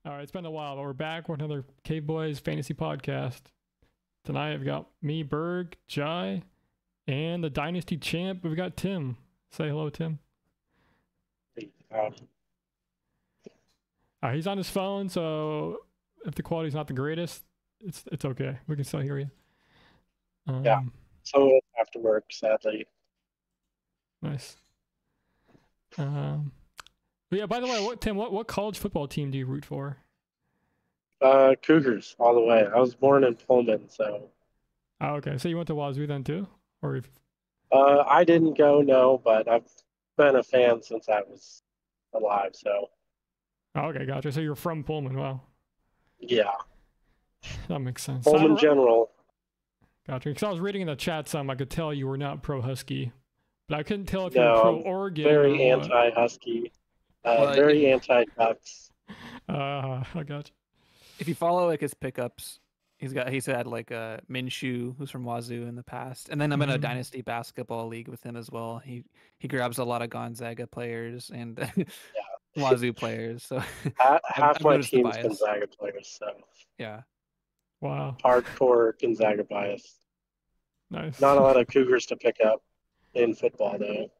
All right, it's been a while, but we're back with another Cave Boys Fantasy Podcast. Tonight I've got me, Berg, Jai, and the Dynasty champ. We've got Tim. Say hello, Tim. He's on his phone, so if the quality's not the greatest, it's okay. We can still hear you. Yeah. So after work, sadly. Nice. But yeah, by the way, Tim, what college football team do you root for? Cougars all the way. I was born in Pullman, so. Oh, okay. So you went to Wazoo then too, or if... I didn't go, no, but I've been a fan since I was alive. So. Oh, okay, gotcha. So you're from Pullman. Wow. Yeah. That makes sense. Pullman General. Gotcha. Because I was reading in the chat some, I could tell you were not pro Husky, but I couldn't tell if you were pro Oregon. Very anti-Husky. Very anti-Ducks. I got you. If you follow like his pickups, he's had like Minshew, who's from Wazoo in the past, and then I'm in a Dynasty basketball league with him as well. He grabs a lot of Gonzaga players and Wazoo players. So half my team's Gonzaga players. So yeah. Wow. Hardcore Gonzaga bias. Nice. Not a lot of Cougars to pick up in football though.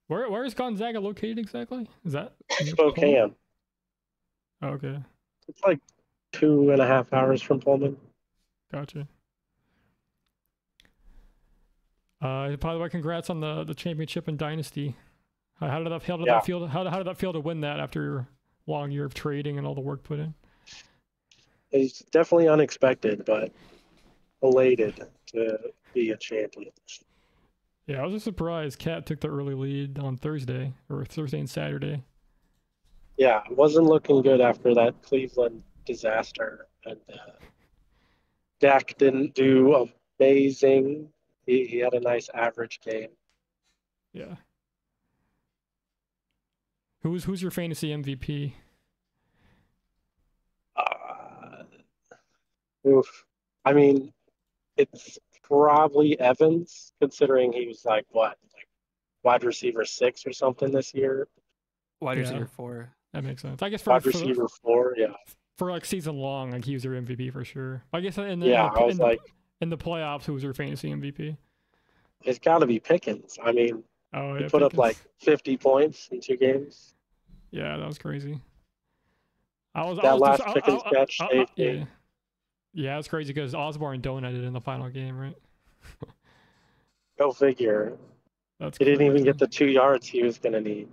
Where is Gonzaga located exactly? Is that Spokane? Oh, okay. It's like 2.5 hours from Pullman. Gotcha. By the way, congrats on the championship in Dynasty. How did that feel? How did that feel to win that after a long year of trading and all the work put in? It's definitely unexpected, but elated to be a champion. Yeah, I was just surprised Cat took the early lead on Thursday and Saturday. Yeah, it wasn't looking good after that Cleveland disaster. And Dak didn't do amazing. He had a nice average game. Yeah. Who's your fantasy MVP? I mean, it's probably Evans, considering he was like wide receiver 6 or something this year. Wide receiver 4. That makes sense. I guess wide receiver 4, yeah. For like season long, like he was your MVP for sure. I guess in the playoffs, who was your fantasy MVP? It's got to be Pickens. I mean, he put up like 50 points in 2 games. Yeah, that was crazy. Last Pickens catch saved me. Yeah, it's crazy because Osborne donated in the final game, right? Go figure. He didn't even get the 2 yards he was going to need.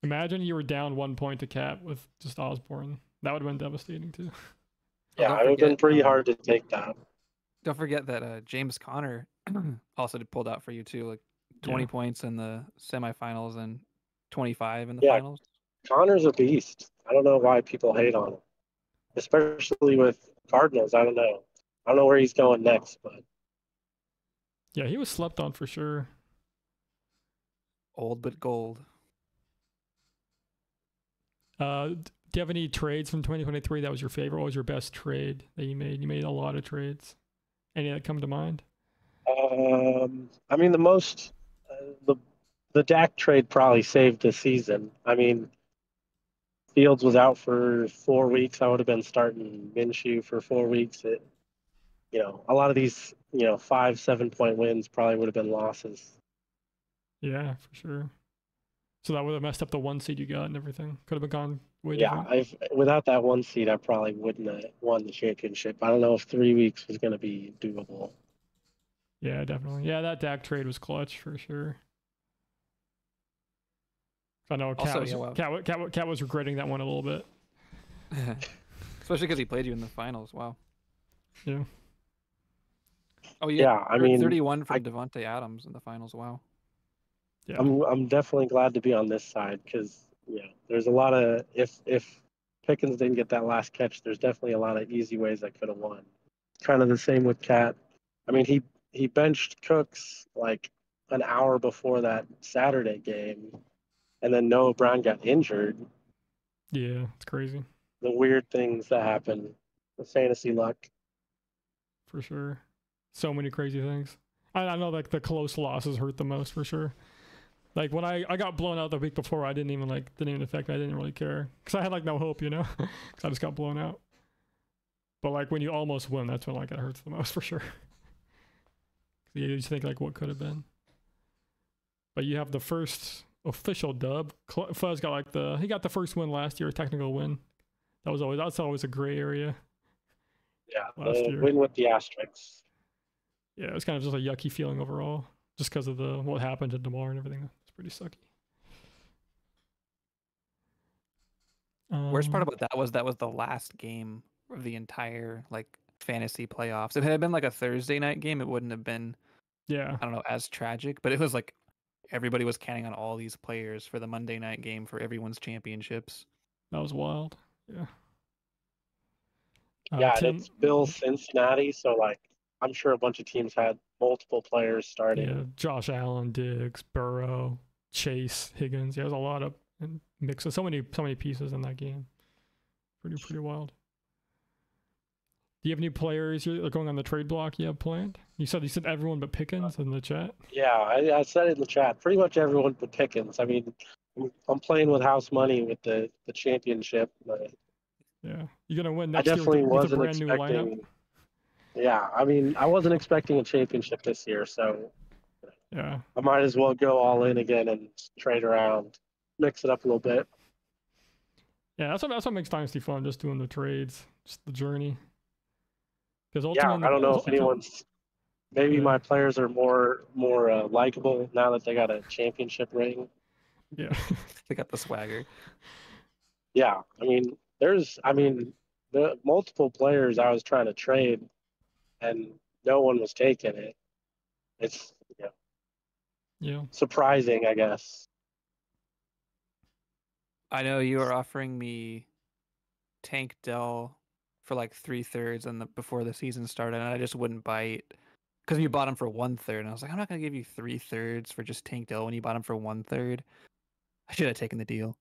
Imagine you were down 1 point to Cap with just Osborne. That would have been devastating too. Yeah, it would have been pretty hard to take that. Don't forget that James Conner also pulled out for you too, like 20 points in the semifinals and 25 in the finals. Connor's a beast. I don't know why people hate on him, especially with Cardinals. I don't know where he's going next, but yeah, he was slept on for sure. Old but gold. Do you have any trades from 2023 that was your favorite? What was your best trade that you made? You made a lot of trades. Any that come to mind? I mean, the Dak trade probably saved the season. I mean, Fields was out for 4 weeks. I would have been starting Minshew for 4 weeks. A lot of these, 5-7 point wins probably would have been losses. Yeah, for sure. So that would have messed up the 1 seed you got and everything. Could have gone way different. Without that 1 seed, I probably wouldn't have won the championship. I don't know if 3 weeks was going to be doable. Yeah, definitely. Yeah, that Dak trade was clutch for sure. I know Cat was regretting that one a little bit. Especially because he played you in the finals. Wow. Yeah. Oh yeah. I mean, 31 from Devontae Adams in the finals. Wow. Yeah. I'm definitely glad to be on this side because there's a lot of if Pickens didn't get that last catch, there's definitely a lot of easy ways I could have won. Kind of the same with Cat. I mean, he benched Cooks like an hour before that Saturday game, and then Noah Brown got injured. Yeah, it's crazy. The weird things that happen, the fantasy luck. For sure. So many crazy things. I know like the close losses hurt the most for sure. Like when I got blown out the week before, I didn't even affect me. I didn't really care because I had like no hope, because I just got blown out. But like when you almost win, that's when like it hurts the most for sure. You just think like what could have been. But you have the first official dub. Fuzz got he got the first win last year, a technical win. That's always a gray area. Yeah, the win with the asterisks. Yeah, it was kind of just a yucky feeling overall, just because of what happened to DeMar and everything. It's pretty sucky. Worst part about that was the last game of the entire like fantasy playoffs. If it had been like a Thursday night game, it wouldn't have been, I don't know, as tragic. But it was like everybody was counting on all these players for the Monday night game for everyone's championships. That was wild. Yeah. Yeah, and it's Bills Cincinnati, so like I'm sure a bunch of teams had multiple players starting. Yeah, Josh Allen, Diggs, Burrow, Chase, Higgins. Yeah, there's a lot of mixes. So many pieces in that game. Pretty wild. Do you have any players you're going on the trade block you have planned? You said everyone but Pickens in the chat. Yeah, I said it in the chat. Pretty much everyone but Pickens. I mean, I'm playing with house money with the championship. But yeah, you're gonna win next year with a brand new lineup. Yeah, I mean, I wasn't expecting a championship this year, so yeah, I might as well go all in again and trade around, mix it up a little bit. Yeah, that's what makes Dynasty fun. Just doing the trades, just the journey. Because I don't know if anyone's. Maybe my players are more likable now that they got a championship ring. Yeah, they got the swagger. Yeah, I mean, the multiple players I was trying to trade, and no one was taking it. It's surprising, I guess. I know you were offering me Tank Dell for like 3/3 before the season started, and I just wouldn't bite because you bought him for 1/3, and I was like, I'm not gonna give you 3/3 for just Tank Dell when you bought him for 1/3. I should have taken the deal.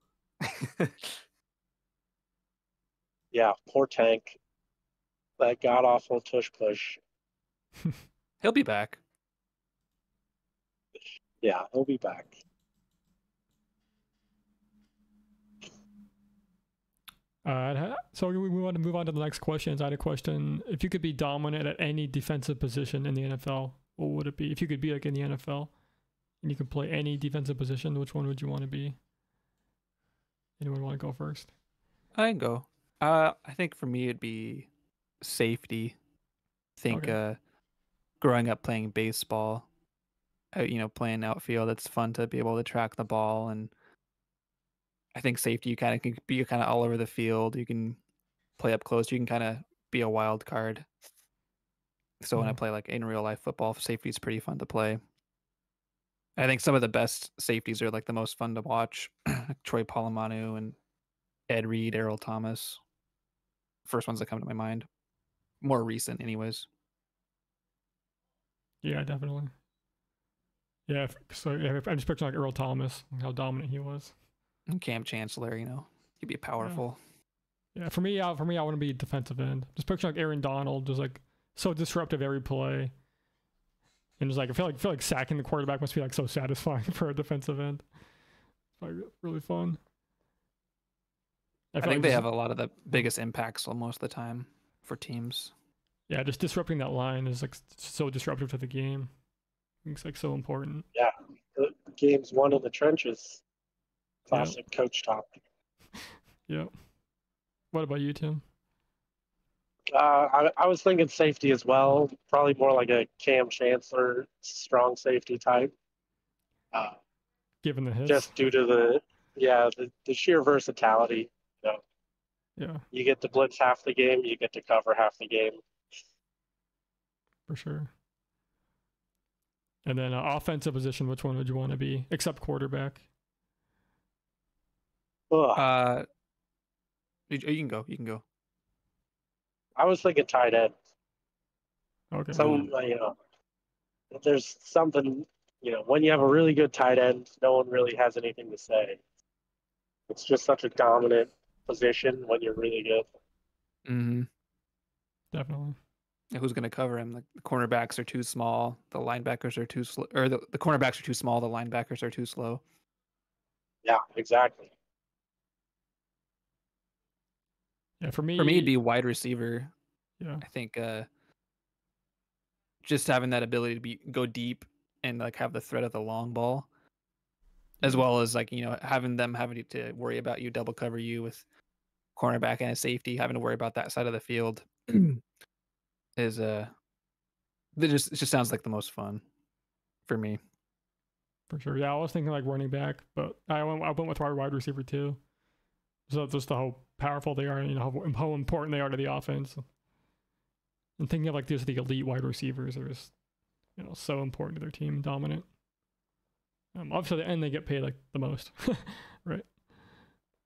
Yeah, poor Tank. That god awful tush push. He'll be back. Yeah, he'll be back. So we want to move on to the next questions. I had a question. If you could be dominant at any defensive position in the NFL, what would it be? If you could be like in the NFL and you could play any defensive position, which one would you want to be? Anyone want to go first? I can go. I think for me it'd be safety. I think growing up playing baseball, playing outfield, it's fun to be able to track the ball, and I think safety you kind of can be kind of all over the field. You can play up close. You can kind of be a wild card. So when I play like in real life football, safety is pretty fun to play. I think some of the best safeties are like the most fun to watch. Troy Polamalu and Ed Reed, Errol Thomas. First ones that come to my mind. More recent, anyways. Yeah, definitely. Yeah, so I'm just picturing like Earl Thomas, how dominant he was. And Cam Chancellor, he'd be powerful. Yeah, for me, I want to be defensive end. Just picturing like Aaron Donald, just like so disruptive every play, and just like I feel like sacking the quarterback must be like so satisfying for a defensive end. It's probably really fun. I think they have a lot of the biggest impacts most of the time for teams. Yeah, just disrupting that line is like so disruptive to the game. It's like so important. Yeah, the game's won in the trenches. Classic coach talk. Yeah. What about you, Tim? I was thinking safety as well. Probably more like a Cam Chancellor, strong safety type. Given the hits. Just due to the sheer versatility. Yeah. You get to blitz half the game. You get to cover half the game. For sure. And then offensive position, which one would you want to be, except quarterback? You can go. You can go. I was thinking tight end. Okay. There's something, when you have a really good tight end, no one really has anything to say. It's just such a dominant position when you're really good. Mm-hmm. Definitely. Who's going to cover him? Like the cornerbacks are too small, the linebackers are too slow, or the cornerbacks are too small, the linebackers are too slow. Yeah, exactly. Yeah, for me, it'd be wide receiver. Yeah, I think just having that ability to go deep and like have the threat of the long ball, as well as like having to worry about you, double cover you with cornerback and a safety, having to worry about that side of the field is it just sounds like the most fun for me. For sure. Yeah, I was thinking like running back, but I went with wide receiver too. So just how powerful they are, and how important they are to the offense. And thinking of like just the elite wide receivers are just so important to their team, dominant. Obviously, and they get paid like the most, right? And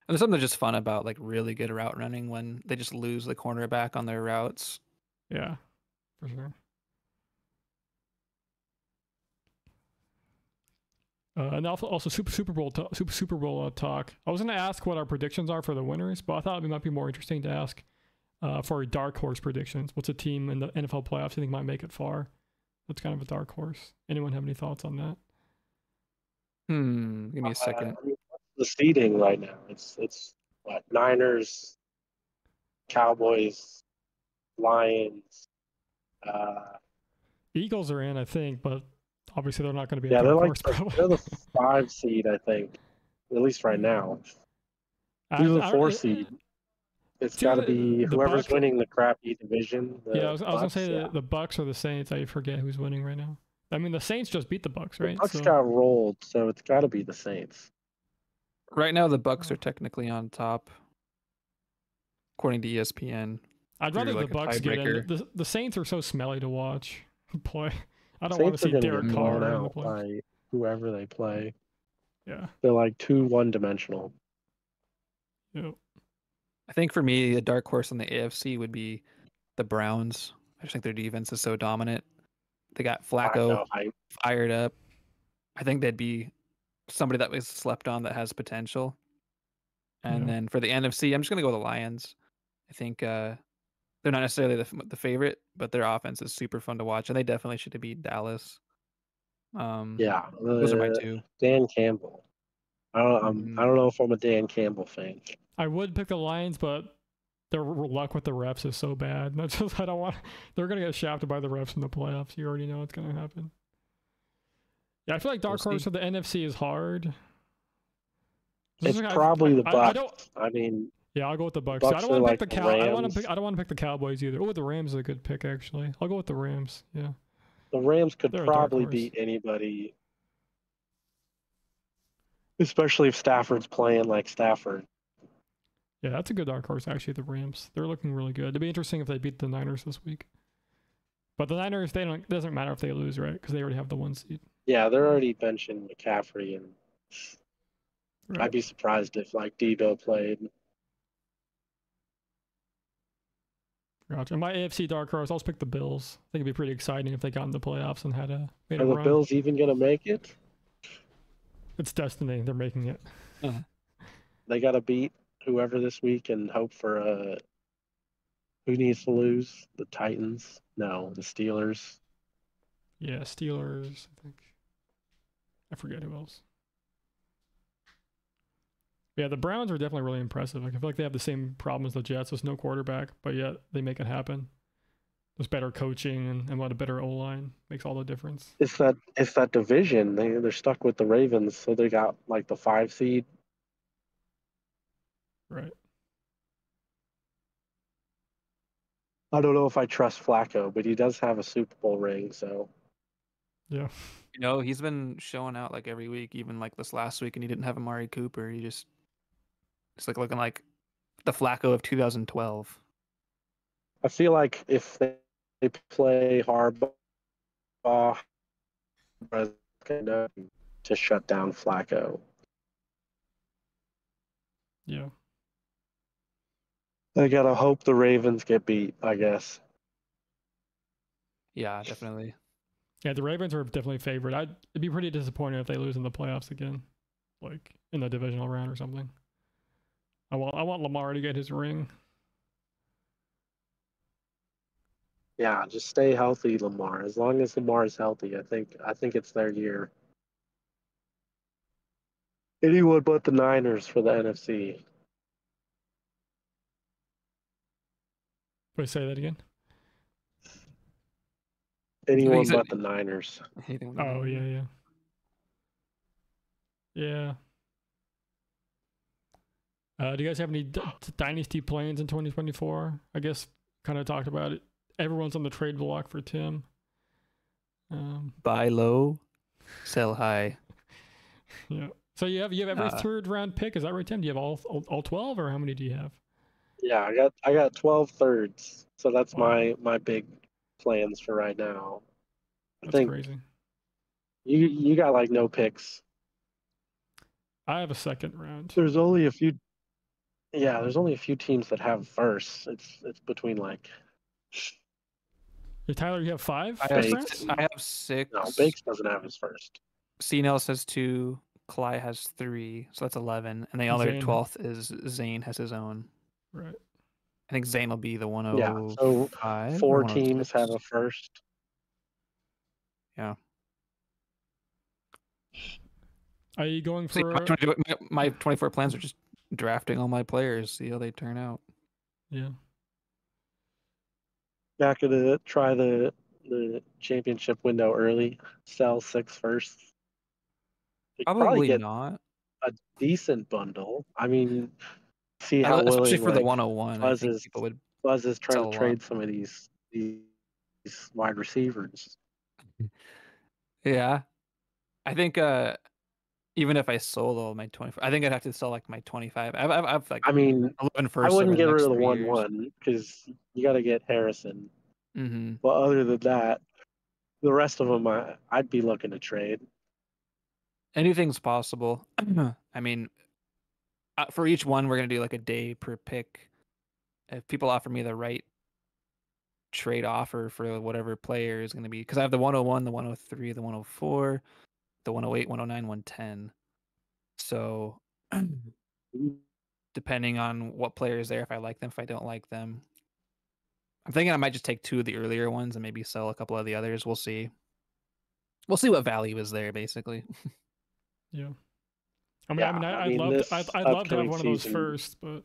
there's something just fun about like really good route running when they just lose the cornerback on their routes. Yeah, for sure. And also Super Bowl talk. I was going to ask what our predictions are for the winners, but I thought it might be more interesting to ask for dark horse predictions. What's a team in the NFL playoffs you think might make it far? That's kind of a dark horse. Anyone have any thoughts on that? Give me a second. I mean, what's the seeding right now? It's what, Niners, Cowboys, Lions. Eagles are in, I think, but obviously they're not going to be a Yeah, dark they're like horse. Probably. they're the 5 seed, I think, at least right now. Who's the 4 seed? It's got to be whoever's winning the crappy division. Yeah, I was going to say yeah. the Bucks or the Saints. I forget who's winning right now. I mean, the Saints just beat the Bucks, right? The Bucks got rolled, so it's got to be the Saints. Right now, the Bucks are technically on top, according to ESPN. I'd rather the Bucks get in. The Saints are so smelly to watch play. I don't want to see Derek Carr in the play. By whoever they play. Yeah, they're like too one-dimensional. Yep. I think for me, the dark horse in the AFC would be the Browns. I just think their defense is so dominant. They got Flacco fired up. I think they'd be somebody that was slept on that has potential. And then for the NFC, I'm just going to go with the Lions. I think they're not necessarily the favorite, but their offense is super fun to watch, and they definitely should have beat Dallas. Yeah, those are my two. Dan Campbell. I don't know if I'm a Dan Campbell fan. I would pick the Lions, but their luck with the refs is so bad. That's just I don't want. They're gonna get shafted by the refs in the playoffs. You already know what's gonna happen. Yeah, I feel like dark horse for the NFC is hard. It's probably the Bucks. I mean, yeah, I'll go with the Bucks. I don't want to pick the I don't want to pick the Cowboys either. Oh, the Rams is a good pick actually. I'll go with the Rams. Yeah. The Rams could probably beat anybody, especially if Stafford's playing like Stafford. Yeah, that's a good dark horse actually. The Rams, they're looking really good. It'd be interesting if they beat the Niners this week. But the Niners, it doesn't matter if they lose, right? Because they already have the 1 seed. Yeah, they're already benching McCaffrey, and I'd be surprised if like Debo played. Gotcha. My AFC dark horse, I'll just pick the Bills. I think it'd be pretty exciting if they got in the playoffs and made a run. Are the Bills even gonna make it? It's destiny. They're making it. They gotta beat whoever this week and hope for who needs to lose? The Titans? No, the Steelers. Yeah, Steelers, I think. I forget who else. Yeah, the Browns are definitely really impressive. Like I feel like they have the same problem as the Jets. There's no quarterback, but yet they make it happen. There's better coaching and what a better O-line makes all the difference. It's that division. They're stuck with the Ravens, so they got like the 5 seed. Right. I don't know if I trust Flacco, but he does have a Super Bowl ring, so. Yeah. He's been showing out like every week, even like this last week, and he didn't have Amari Cooper. It's like looking like the Flacco of 2012. I feel like if they play Harbaugh to shut down Flacco. Yeah. I gotta hope the Ravens get beat, I guess. Yeah, definitely. Yeah, the Ravens are definitely favored. It'd be pretty disappointing if they lose in the playoffs again, like in the divisional round or something. I want Lamar to get his ring. Yeah, just stay healthy, Lamar. As long as Lamar is healthy, I think it's their year. Anyone but the Niners for the NFC. Wait, say that again. Anyone said- but the Niners. Anything Oh yeah. Yeah. Do you guys have any dynasty plans in 2024? I guess kind of talked about it. Everyone's on the trade block for Tim. Buy low, sell high. Yeah. So you have every third round pick. Is that right, Tim? Do you have all 12, or how many do you have? Yeah, I got 12 thirds. So that's Wow. my big plans for right now. I That's think crazy. you got like no picks. I have a second round. There's only a few. Yeah, there's only a few teams that have first. It's between like. Hey, Tyler, you have 5 I first have, rounds? I have 6. No, Bakes doesn't have his first. CNL has 2. Cly has 3, so that's 11. And the other Zane. 12th is Zane has his own. Right. I think Zane will be the Yeah, so 105. 4 teams have a first. Yeah. Are you going See, for? my 24 plans are just drafting all my players, see how they turn out. Yeah. Not gonna try the championship window early. Sell 6 first. You could probably Probably get not. a decent bundle. I mean, see how Especially willing for the like 101, I Buzz think is people would Buzz is trying sell to a lot. trade some of these wide receivers. Yeah. I think even if I sold all my 24, I think I'd have to sell like my 25. I've like I mean, 11 I firsts over wouldn't the get rid next of the 3 years. 1-1 because you got to get Harrison. Mm-hmm. But other than that, the rest of them I'd be looking to trade. Anything's possible. I mean, for each one, we're gonna do like a day per pick. If people offer me the right trade offer for whatever player is gonna be, because I have the 101, the 103, the 104, the 108, 109, 110. So depending on what player is there, if I like them, if I don't like them, I'm thinking I might just take 2 of the earlier ones and maybe sell a couple of the others. We'll see. We'll see what value is there, basically. Yeah. I mean, Yeah, I'd love this to have one of those season, first, but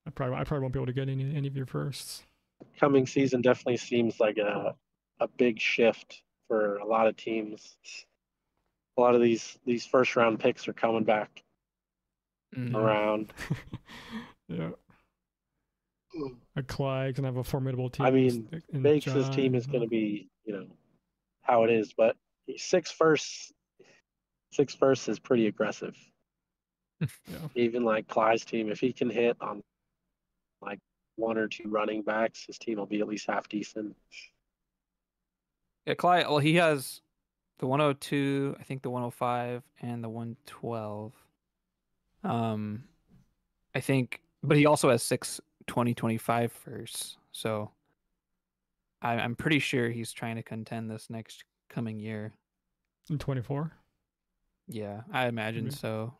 I probably won't be able to get any of your firsts. coming season definitely seems like a big shift for a lot of teams. A lot of these first round picks are coming back around. Yeah. A Clyde can have a formidable team. I mean, in Bakes' team is going to be, how it is, but 6 firsts is pretty aggressive. Yeah. Even like Clyde's team, if he can hit on like 1 or 2 running backs, his team will be at least half decent. Yeah, Clyde. Well, he has the 102, I think the 105, and the 112. I think, but he also has 6 2025 firsts. So I'm pretty sure he's trying to contend this next coming year. In 24. Yeah, I imagine so.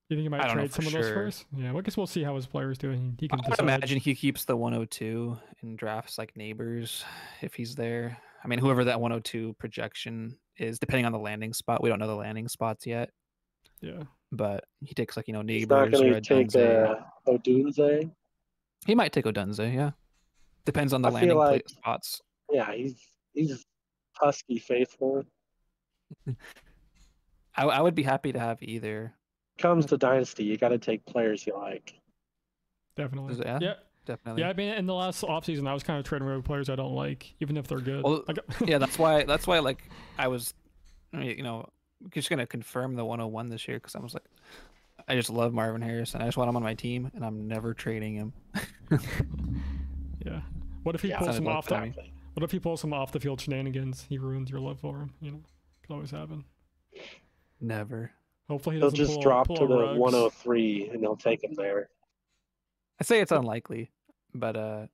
You think he might I don't know trade for some of those sure. first? Yeah, well, I guess we'll see how his players do. He can I would decide. imagine he keeps the 102 and drafts like neighbors if he's there. I mean, whoever that 102 projection is, depending on the landing spot. We don't know the landing spots yet, Yeah. but he takes like He's not neighbors going or to a take Dunze. Odunze. He might take Odunze, yeah. Depends on the I feel landing like, spots. yeah, he's Husky faithful. I would be happy to have either. Comes to Dynasty, you got to take players you like. Definitely. Yeah, definitely. Yeah, I mean, in the last offseason, I was kind of trading away with players I don't like, even if they're good. Well, yeah, that's why like I was, just gonna confirm the 101 this year because I was like, I just love Marvin Harrison. I just want him on my team, and I'm never trading him. Yeah. What if he pulls some off exactly. What if he pulls some off the field shenanigans? He ruins your love for him. Could always happen. Never. Hopefully he He'll doesn't just pull drop pull to a the Ruggs. 103 and they'll take him there. I say it's unlikely, but Yeah.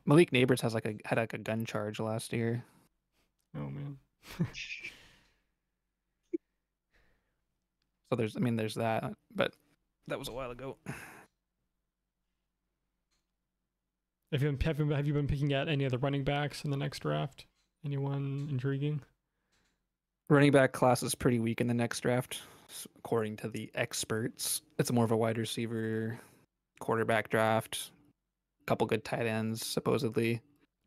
Malik Neighbors had like a gun charge last year. Oh man. So there's that, but that was a while ago. Have you been picking at any other running backs in the next draft? Anyone intriguing? Running back class is pretty weak in the next draft, according to the experts. It's more of a wide receiver, quarterback draft. A couple good tight ends, supposedly.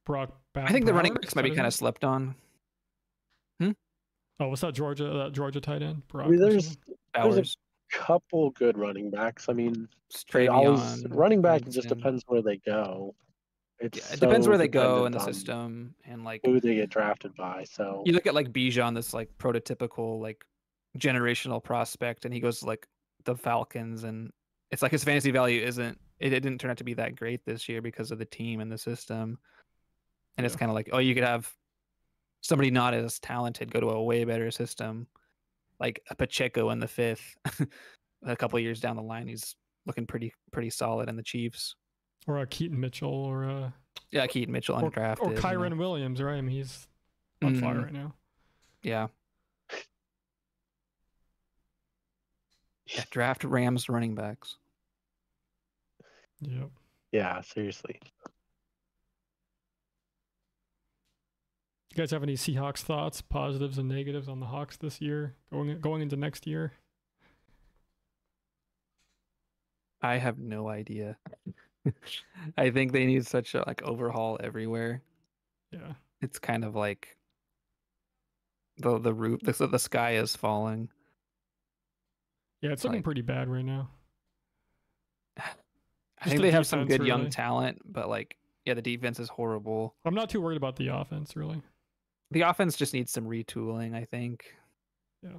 I think the running backs might be kind of slept on. Oh, what's that Georgia tight end? I mean, there's Bowers. a couple good running backs. I mean, Travion, running back Winston. just depends where they go. It depends where they go in the system and like who they get drafted by. So you look at like Bijan, this like prototypical like generational prospect, and he goes to, like the Falcons, and it's like his fantasy value it didn't turn out to be that great this year because of the team and the system. And it's kind of like, oh, you could have somebody not as talented go to a way better system, like a Pacheco in the 5th. A couple of years down the line, he's looking pretty solid in the Chiefs. Or a Keaton Mitchell, or Keaton Mitchell undrafted, or Kyron Williams, right? I mean, he's on fire right now. Yeah. Draft Rams running backs. Yep. Yeah, seriously. You guys have any Seahawks thoughts, positives and negatives on the Hawks this year, going into next year? I have no idea. I think they need such a like overhaul everywhere. Yeah. It's kind of like the roof, the sky is falling. Yeah, it's looking pretty bad right now. I think they have some good young talent, but like, yeah, the defense is horrible. I'm not too worried about the offense, really. The offense just needs some retooling, I think. Yeah.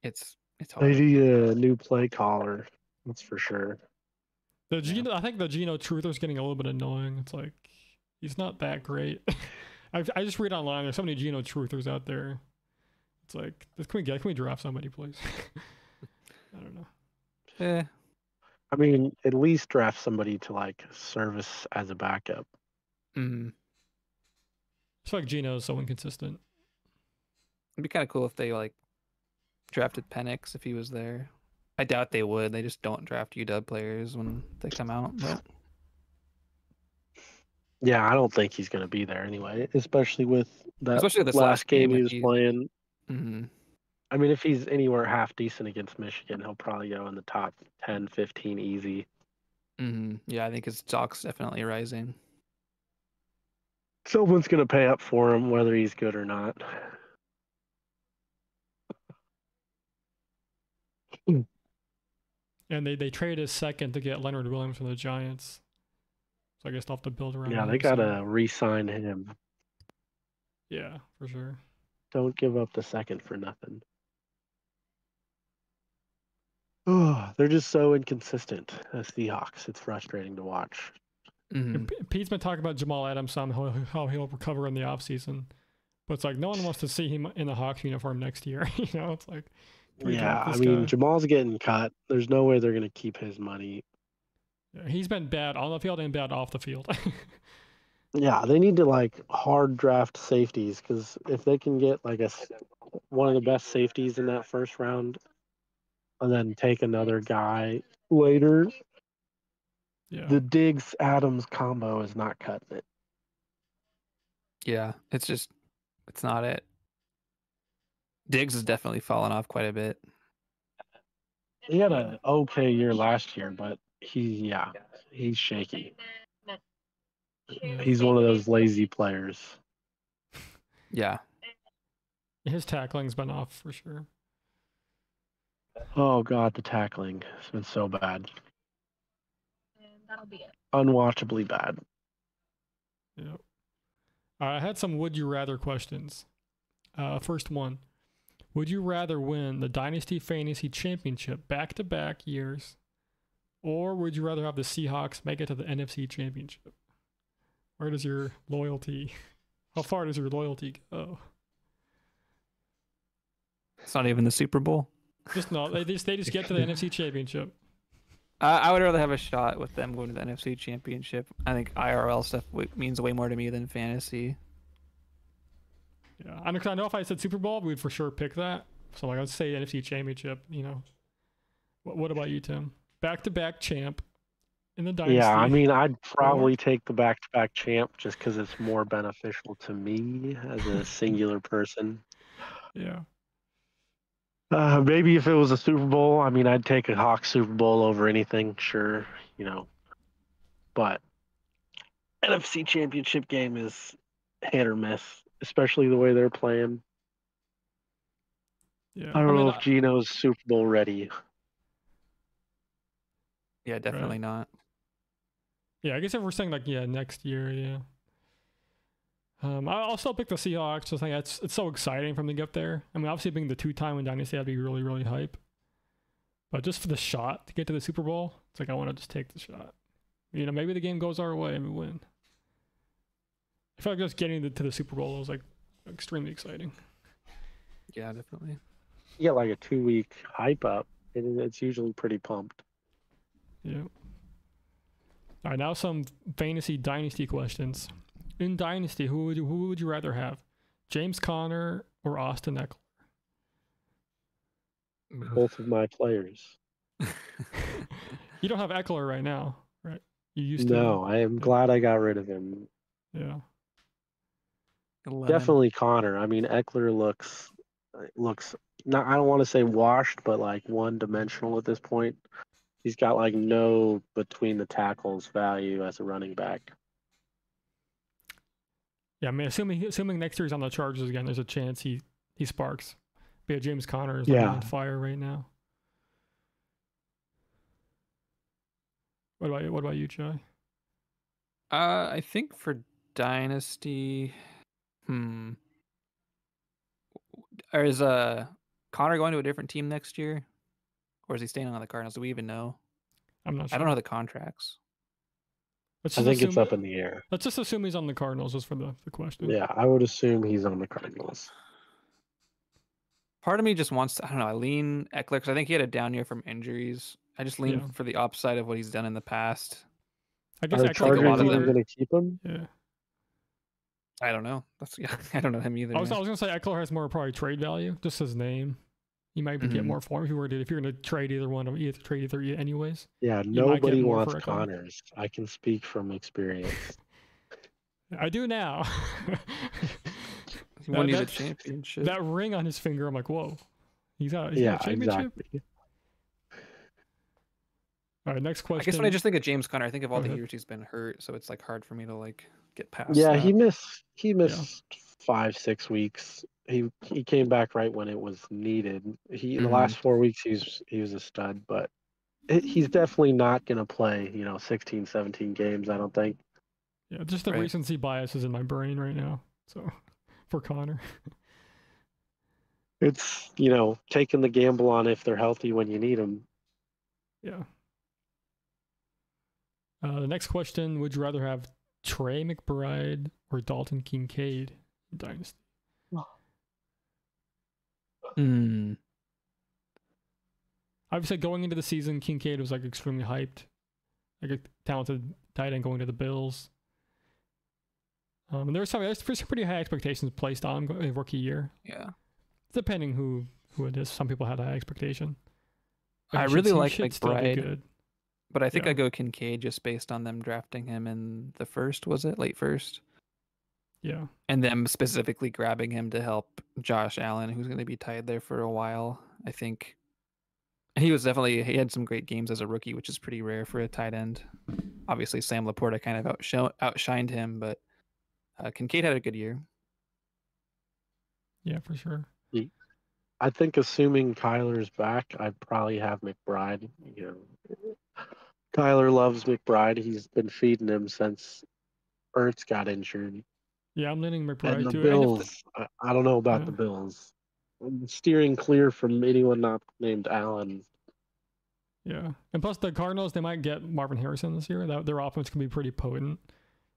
It's hard. They need a new play caller, that's for sure. I think the Geno Truther's getting a little bit annoying. It's like he's not that great. I just read online. There's so many Geno Truthers out there. It's like, can we draft somebody, please? I don't know. I mean, at least draft somebody to like service as a backup. Mm-hmm. I feel like Geno is so inconsistent. It'd be kind of cool if they like drafted Penix if he was there. I doubt they would. They just don't draft UW players when they come out. But yeah, I don't think he's going to be there anyway, especially with that this last game he was playing. Mm-hmm. I mean, if he's anywhere half decent against Michigan, he'll probably go in the top 10, 15 easy. Mm-hmm. Yeah, I think his stock's definitely rising. Someone's going to pay up for him, whether he's good or not. And they traded his second to get Leonard Williams from the Giants. So I guess they'll have to build around him. Yeah, they got to re-sign him. Yeah, for sure. Don't give up the second for nothing. Oh, they're just so inconsistent as Seahawks. It's frustrating to watch. Mm-hmm. Pete's been talking about Jamal Adams, how he'll recover in the offseason. But it's like no one wants to see him in the Hawks uniform next year. It's like... Yeah, I mean, Jamal's getting cut. There's no way they're going to keep his money. Yeah, he's been bad on the field and bad off the field. Yeah, they need to like hard draft safeties, because if they can get like one of the best safeties in that first round and then take another guy later, the Diggs-Adams combo is not cutting it. Yeah, it's not it. Diggs has definitely fallen off quite a bit. He had an okay year last year, but he's shaky. He's one of those lazy players. Yeah. His tackling's been off for sure. Oh God, the tackling has been so bad. And that'll be it. Unwatchably bad. Yep. I had some would you rather questions. First one. Would you rather win the Dynasty Fantasy Championship back-to-back years, or would you rather have the Seahawks make it to the NFC Championship? Where does your loyalty... How far does your loyalty go? It's not even the Super Bowl. They just get to the NFC Championship. I would rather have a shot with them going to the NFC Championship. I think IRL stuff means way more to me than fantasy. Yeah, I know if I said Super Bowl, we'd for sure pick that. So like, I'd say NFC Championship. What about you, Tim? Back-to-back champ, in the Dynasty. Yeah, I mean, I'd probably take the back-to-back champ just because it's more beneficial to me as a singular person. Yeah. Maybe if it was a Super Bowl, I mean, I'd take a Hawks Super Bowl over anything, sure, but NFC Championship game is hit or miss, especially the way they're playing. Yeah. I don't know if Gino's Super Bowl ready. Yeah, definitely not. Yeah, I guess if we're saying like next year, yeah. I'll still pick the Seahawks. Just like it's so exciting for them to get there. I mean, obviously being the 2-time in Dynasty, that'd be really, really hype. But just for the shot to get to the Super Bowl, it's like I want to just take the shot. Maybe the game goes our way and we win. I feel like just getting to the Super Bowl was like extremely exciting. Yeah, definitely. You get like a 2-week hype up, and it's usually pretty pumped. Yeah. All right, now some fantasy Dynasty questions. In Dynasty, who would you rather have? James Conner or Austin Eckler? Both of my players. You don't have Eckler right now, right? You used to. No, I am glad I got rid of him. Yeah. 11. Definitely Connor. I mean, Eckler looks not. I don't want to say washed, but like one-dimensional at this point. He's got like no between the tackles value as a running back. Yeah, I mean, assuming next year he's on the Chargers again, there's a chance he sparks. But yeah, James Conner is on fire right now. What about you, Jai? I think for Dynasty, or is Connor going to a different team next year, or is he staying on the Cardinals? Do we even know? I'm not sure. I don't know the contracts. I think it's up in the air. Let's just assume he's on the Cardinals, just for the question. Yeah, I would assume he's on the Cardinals. Part of me just wants to, I don't know, I lean Eckler because I think he had a down year from injuries. I just lean for the upside of what he's done in the past. I guess Are the Chargers even going to keep him? Yeah. I don't know. I don't know him either. I was gonna say Eckler has more probably trade value, just his name. You might get more for him if you're gonna trade either one of either anyways. Yeah, nobody wants Connors. I can speak from experience. I do now. He won you the championship. That ring on his finger, I'm like, whoa. He's got a championship. Exactly. All right, next question. I guess when I just think of James Conner, I think of all the years he's been hurt, so it's like hard for me to like get past. Yeah, that. he missed 5-6 weeks. He came back right when it was needed. In the last 4 weeks he was a stud, but he's definitely not going to play 16, 17 games, I don't think. Yeah, just the recency bias is in my brain right now. So for Connor, it's taking the gamble on if they're healthy when you need them. Yeah. The next question: would you rather have Trey McBride or Dalton Kincaid in Dynasty? Obviously, going into the season, Kincaid was like extremely hyped, like a talented tight end going to the Bills. And there's pretty high expectations placed on him in rookie year. Yeah, depending who it is. Some people had high expectation. I really like McBride, good. But I think I go Kincaid just based on them drafting him in the first. Was it late first? Yeah. And them specifically grabbing him to help Josh Allen, who's going to be tied there for a while. I think he had some great games as a rookie, which is pretty rare for a tight end. Obviously, Sam Laporta kind of outshined him, but Kincaid had a good year. Yeah, for sure. I think assuming Kyler's back, I'd probably have McBride. Kyler loves McBride. He's been feeding him since Ertz got injured. Yeah, I'm leaning McBride and the too. Bills, I don't know about the Bills. I'm steering clear from anyone not named Allen. Yeah, and plus the Cardinals, they might get Marvin Harrison this year. Their offense can be pretty potent,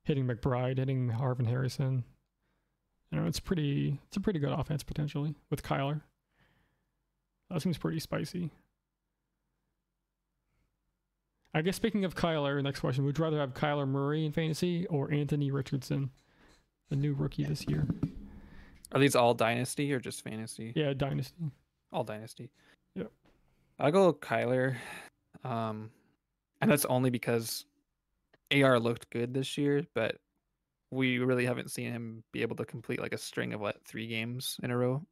hitting McBride, hitting Marvin Harrison. It's a pretty good offense potentially with Kyler. That seems pretty spicy. I guess speaking of Kyler, next question: would you rather have Kyler Murray in fantasy or Anthony Richardson, the new rookie this year? Are these all Dynasty or just fantasy? Yeah, Dynasty. All Dynasty. Yep. I'll go Kyler. I And that's only because AR looked good this year, but we really haven't seen him be able to complete like a string of 3 games in a row.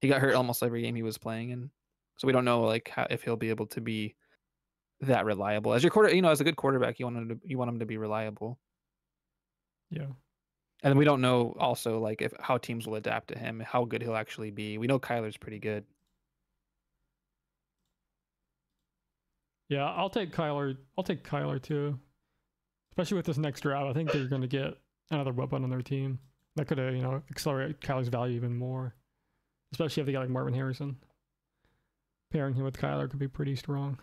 He got hurt almost every game he was playing in, so we don't know like if he'll be able to be that reliable as your as a good quarterback. You want him to be reliable. Yeah. And we don't know also like how teams will adapt to him, how good he'll actually be. We know Kyler's pretty good. Yeah, I'll take Kyler. I'll take Kyler too, especially with this next draft. I think they're going to get another weapon on their team that could, accelerate Kyler's value even more, especially if they got like Marvin Harrison. Pairing him with Kyler could be pretty strong.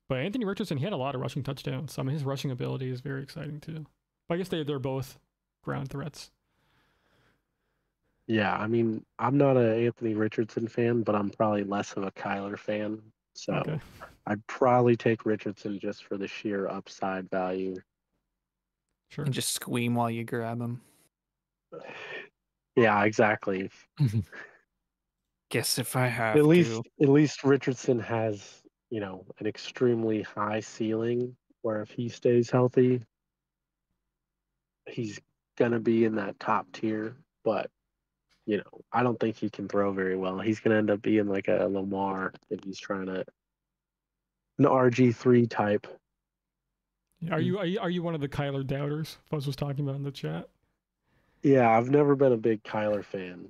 But Anthony Richardson, he had a lot of rushing touchdowns. I mean, his rushing ability is very exciting too. But I guess they're both ground threats. Yeah, I mean, I'm not an Anthony Richardson fan, but I'm probably less of a Kyler fan. So Okay. I'd probably take Richardson just for the sheer upside value. Sure. And just scream while you grab him. Yeah, exactly. Guess if I have At least Richardson has, an extremely high ceiling where if he stays healthy, he's gonna be in that top tier. But I don't think he can throw very well. He's gonna end up being like a Lamar if he's trying to an RG3 type. Are you one of the Kyler doubters Fuzz was talking about in the chat? Yeah, I've never been a big Kyler fan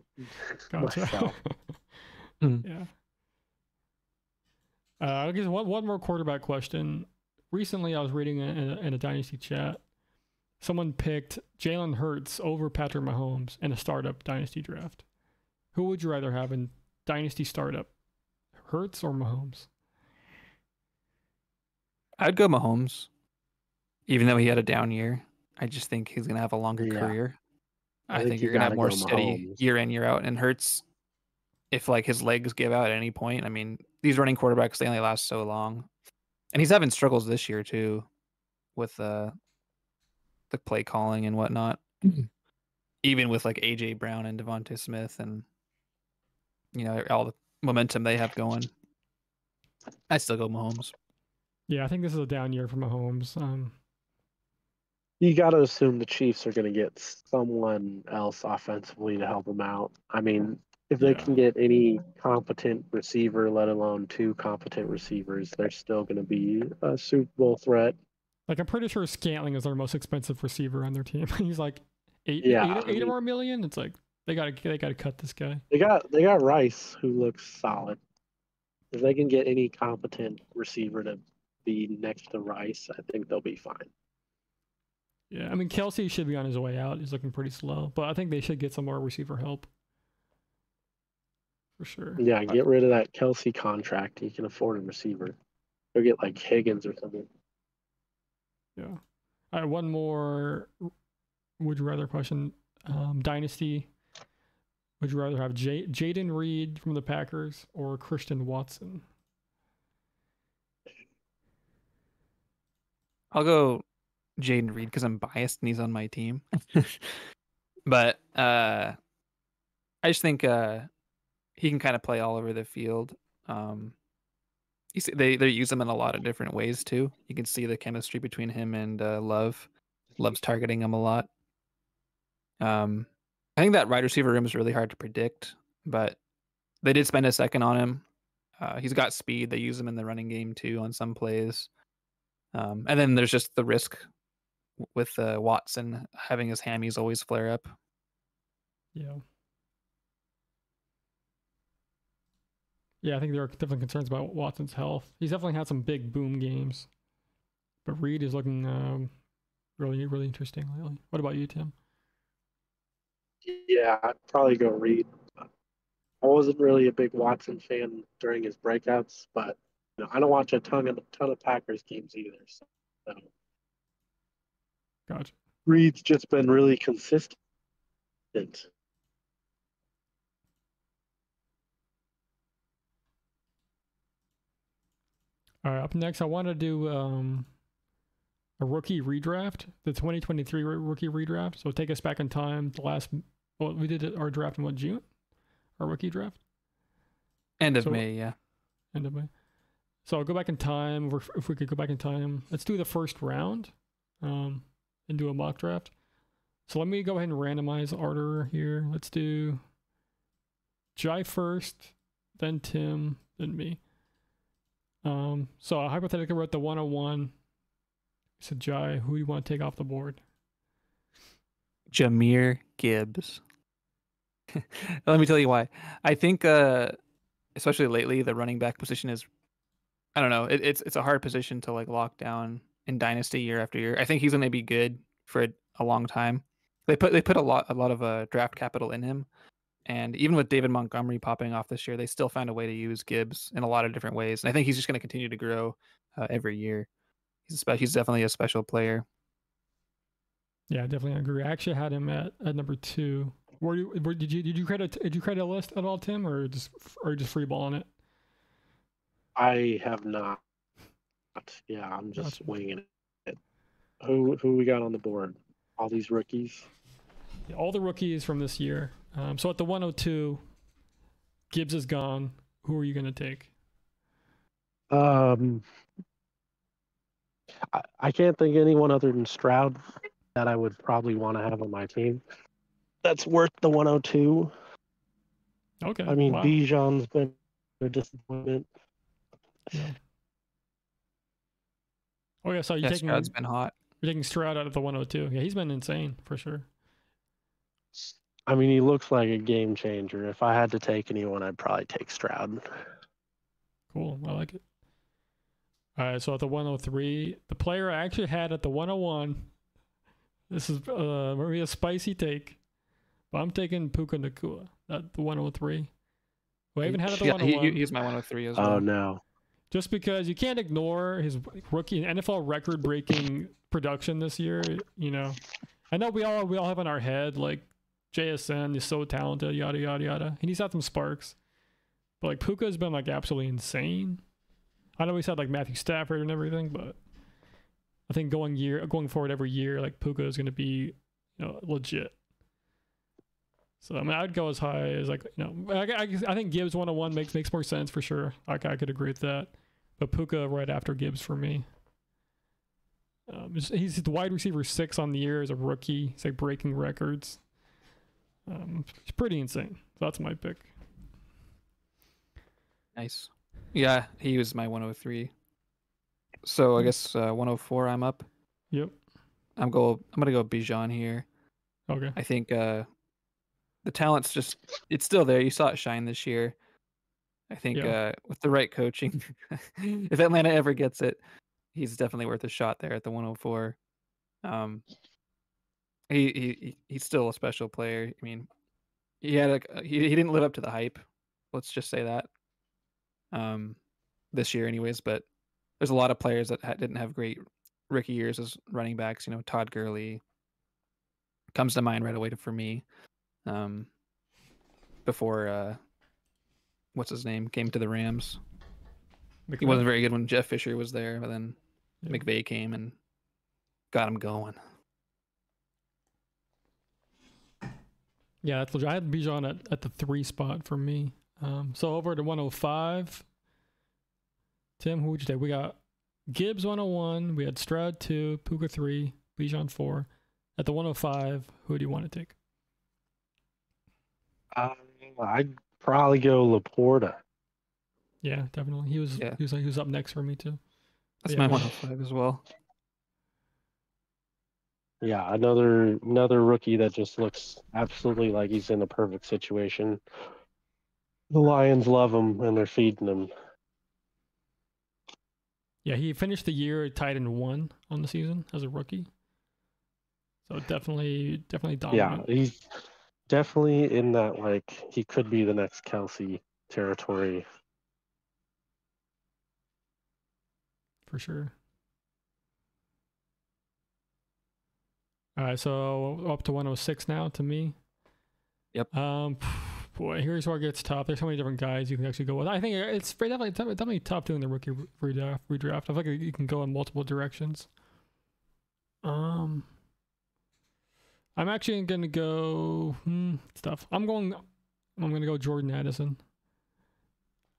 Gotcha. myself. Yeah. I guess one more quarterback question. Recently, I was reading in a Dynasty chat. Someone picked Jalen Hurts over Patrick Mahomes in a startup Dynasty draft. Who would you rather have in Dynasty startup, Hurts or Mahomes? I'd go Mahomes, even though he had a down year. I just think he's gonna have a longer career. I think you're gonna have more steady year in, year out. And Hurts, if like his legs give out at any point, I mean, these running quarterbacks, they only last so long. And he's having struggles this year too, with the play calling and whatnot. Even with like AJ Brown and Devontae Smith and all the momentum they have going, I still go Mahomes. Yeah, I think this is a down year for Mahomes. You got to assume the Chiefs are going to get someone else offensively to help them out. I mean, if they can get any competent receiver, let alone 2 competent receivers, they're still going to be a Super Bowl threat. Like, I'm pretty sure Scantling is their most expensive receiver on their team. He's like eight or more million. It's like they gotta cut this guy. They got Rice, who looks solid. If they can get any competent receiver to be next to Rice, I think they'll be fine. Yeah, I mean, Kelsey should be on his way out. He's looking pretty slow, but I think they should get some more receiver help. For sure. Yeah, get rid of that Kelsey contract. You can afford a receiver. Go get like Higgins or something. Yeah. All right, one more would you rather question. Dynasty. Would you rather have Jaden Reed from the Packers or Christian Watson? I'll go Jaden Reed because I'm biased and he's on my team. But I just think he can kind of play all over the field. They use him in a lot of different ways too. You can see the chemistry between him and Love. Love's targeting him a lot. I think that wide receiver room is really hard to predict, but they did spend a second on him. He's got speed. They use him in the running game too on some plays. And then there's just the risk with Watson having his hammies always flare up. Yeah. Yeah, I think there are definitely concerns about Watson's health. He's definitely had some big boom games, but Reed is looking really, really interesting lately. What about you, Tim? Yeah, I'd probably go Reed. I wasn't really a big Watson fan during his breakouts, but I don't watch a ton of Packers games either. So Gotcha. Reed's just been really consistent. All right, up next, I want to do a rookie redraft, the 2023 rookie redraft. So take us back in time. We did our draft in June? Our rookie draft? End of May, yeah. End of May. So I'll go back in time. If we could go back in time, let's do the first round, and do a mock draft. So let me go ahead and randomize order here. Let's do Jai first, then Tim, then me. So hypothetically, we're at the 101. So Jai, who do you want to take off the board? Jahmyr Gibbs. Let me tell you why. I think, especially lately, the running back position is, I don't know, it's a hard position to like lock down in Dynasty year after year. I think he's going to be good for a long time. They put a lot of draft capital in him, and even with David Montgomery popping off this year, they still found a way to use Gibbs in a lot of different ways. And I think he's just going to continue to grow every year. He's definitely a special player. Yeah, definitely agree. I actually had him at number 2. Did you create a list at all, Tim, or just freeballing it? I have not. Yeah, I'm just winging it. Who we got on the board? All these rookies. Yeah, all the rookies from this year. So at the 102, Gibbs is gone. Who are you going to take? I can't think of anyone other than Stroud that I would probably want to have on my team. That's worth the 102. Okay. I mean, wow. Bijan's been a disappointment. Yeah. Oh yeah, so you're taking Stroud's been hot. You're taking Stroud out of the 102. Yeah, he's been insane for sure. I mean, he looks like a game changer. If I had to take anyone, I'd probably take Stroud. Cool, I like it. All right, so at the 103, the player I actually had at the 101. This is maybe a spicy take, but I'm taking Puka Nacua at the 103. Who I even had at the 101. He's my 103 as well. Oh no! Just because you can't ignore his rookie NFL record-breaking production this year. You know, I know we all have in our head like JSN is so talented, yada yada yada. He needs to have some sparks, but like Puka has been like absolutely insane. I know he's had like Matthew Stafford and everything, but I think going forward every year, like Puka is going to be, legit. So I mean, I'd go as high as like, I think Gibbs 101 makes more sense for sure. I could agree with that, but Puka right after Gibbs for me. He's the wide receiver 6 on the year as a rookie. He's like breaking records. It's pretty insane. So that's my pick. Nice. Yeah, he was my 103. So I guess 104 I'm up. Yep. I'm gonna go Bijan here. Okay. I think the talent's it's still there. You saw it shine this year. I think with the right coaching, if Atlanta ever gets it, he's definitely worth a shot there at the 104. He's still a special player. I mean, he didn't live up to the hype. Let's just say that. This year, anyways, but there's a lot of players that didn't have great rookie years as running backs. Todd Gurley comes to mind right away for me. Before what's his name came to the Rams, he wasn't very good when Jeff Fisher was there, but then McVay came and got him going. Yeah, that's legit. I had Bijan at the 3 spot for me. So over to 105. Tim, who would you take? We got Gibbs 101. We had Stroud 2, Puka 3, Bijan 4. At the 105, who do you want to take? I'd probably go Laporta. Yeah, definitely. He was up next for me too. That's my 105 as well. Yeah, another rookie that just looks absolutely like he's in a perfect situation. The Lions love him and they're feeding him. Yeah, he finished the year tied in 1 on the season as a rookie. So definitely dominant. Yeah, he's definitely in that, like, he could be the next Kelsey territory. For sure. All right, so up to 106 now to me. Yep. Boy, here's where it gets tough. There's so many different guys you can actually go with. I think it's definitely tough doing the rookie redraft. I feel like you can go in multiple directions. I'm actually gonna go. It's tough. I'm gonna go Jordan Addison.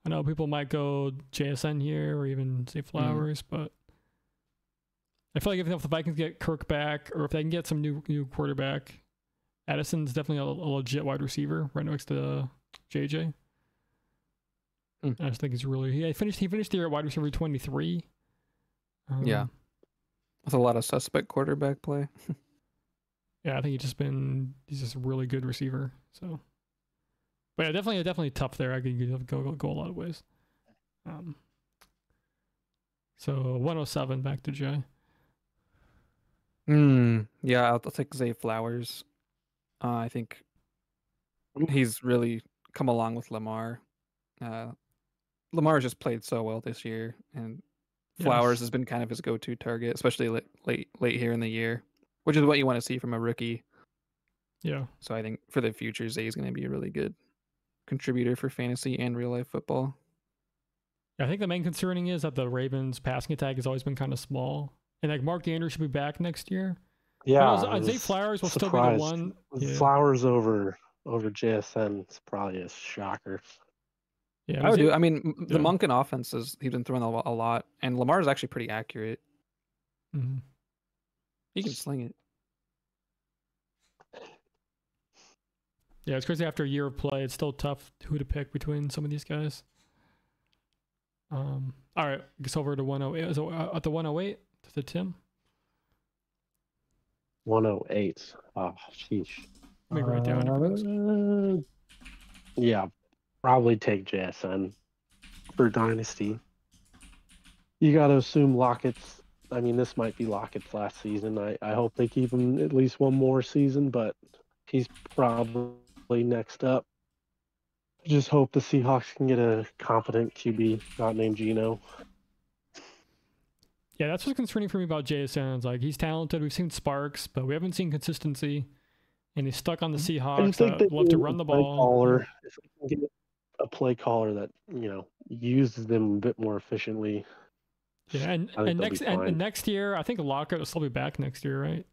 I know people might go JSN here or even say Flowers, but I feel like if the Vikings get Kirk back, or if they can get some new quarterback, Addison's definitely a legit wide receiver right next to JJ. I just think he's really he finished the year at wide receiver 23. Yeah, with a lot of suspect quarterback play. Yeah, I think he's just a really good receiver. So, but yeah, definitely tough there. I could go a lot of ways. So 107 back to Jay. Yeah, I'll take Zay Flowers. I think he's really come along with Lamar. Lamar's just played so well this year, and Flowers has been kind of his go-to target, especially late here in the year, which is what you want to see from a rookie. Yeah. So I think for the future, Zay is going to be a really good contributor for fantasy and real life football. I think the main concerning is that the Ravens' passing attack has always been kind of small, and like Mark Andrews should be back next year. Yeah, Zay Flowers will still be the one. Yeah. Flowers over JSN is probably a shocker. Yeah, I would do. I mean, the Monken offense he's been throwing a lot, and Lamar is actually pretty accurate. Mm-hmm. He can sling it. Yeah, it's crazy. After a year of play, it's still tough who to pick between some of these guys. All right, gets over to 108. Is it at the 108 to the Tim? 108. Oh, sheesh. Let me write down. Yeah, probably take JSN for Dynasty. You got to assume Lockett's. I mean, this might be Lockett's last season. I hope they keep him at least one more season, but he's probably next up. Just hope the Seahawks can get a competent QB not named Geno. Yeah, that's what's concerning for me about JSN. It's like he's talented. We've seen sparks, but we haven't seen consistency. And he's stuck on the Seahawks that love to run the ball. If we can get a play caller that uses them a bit more efficiently. Yeah, and next year, I think Lockett will still be back next year, right?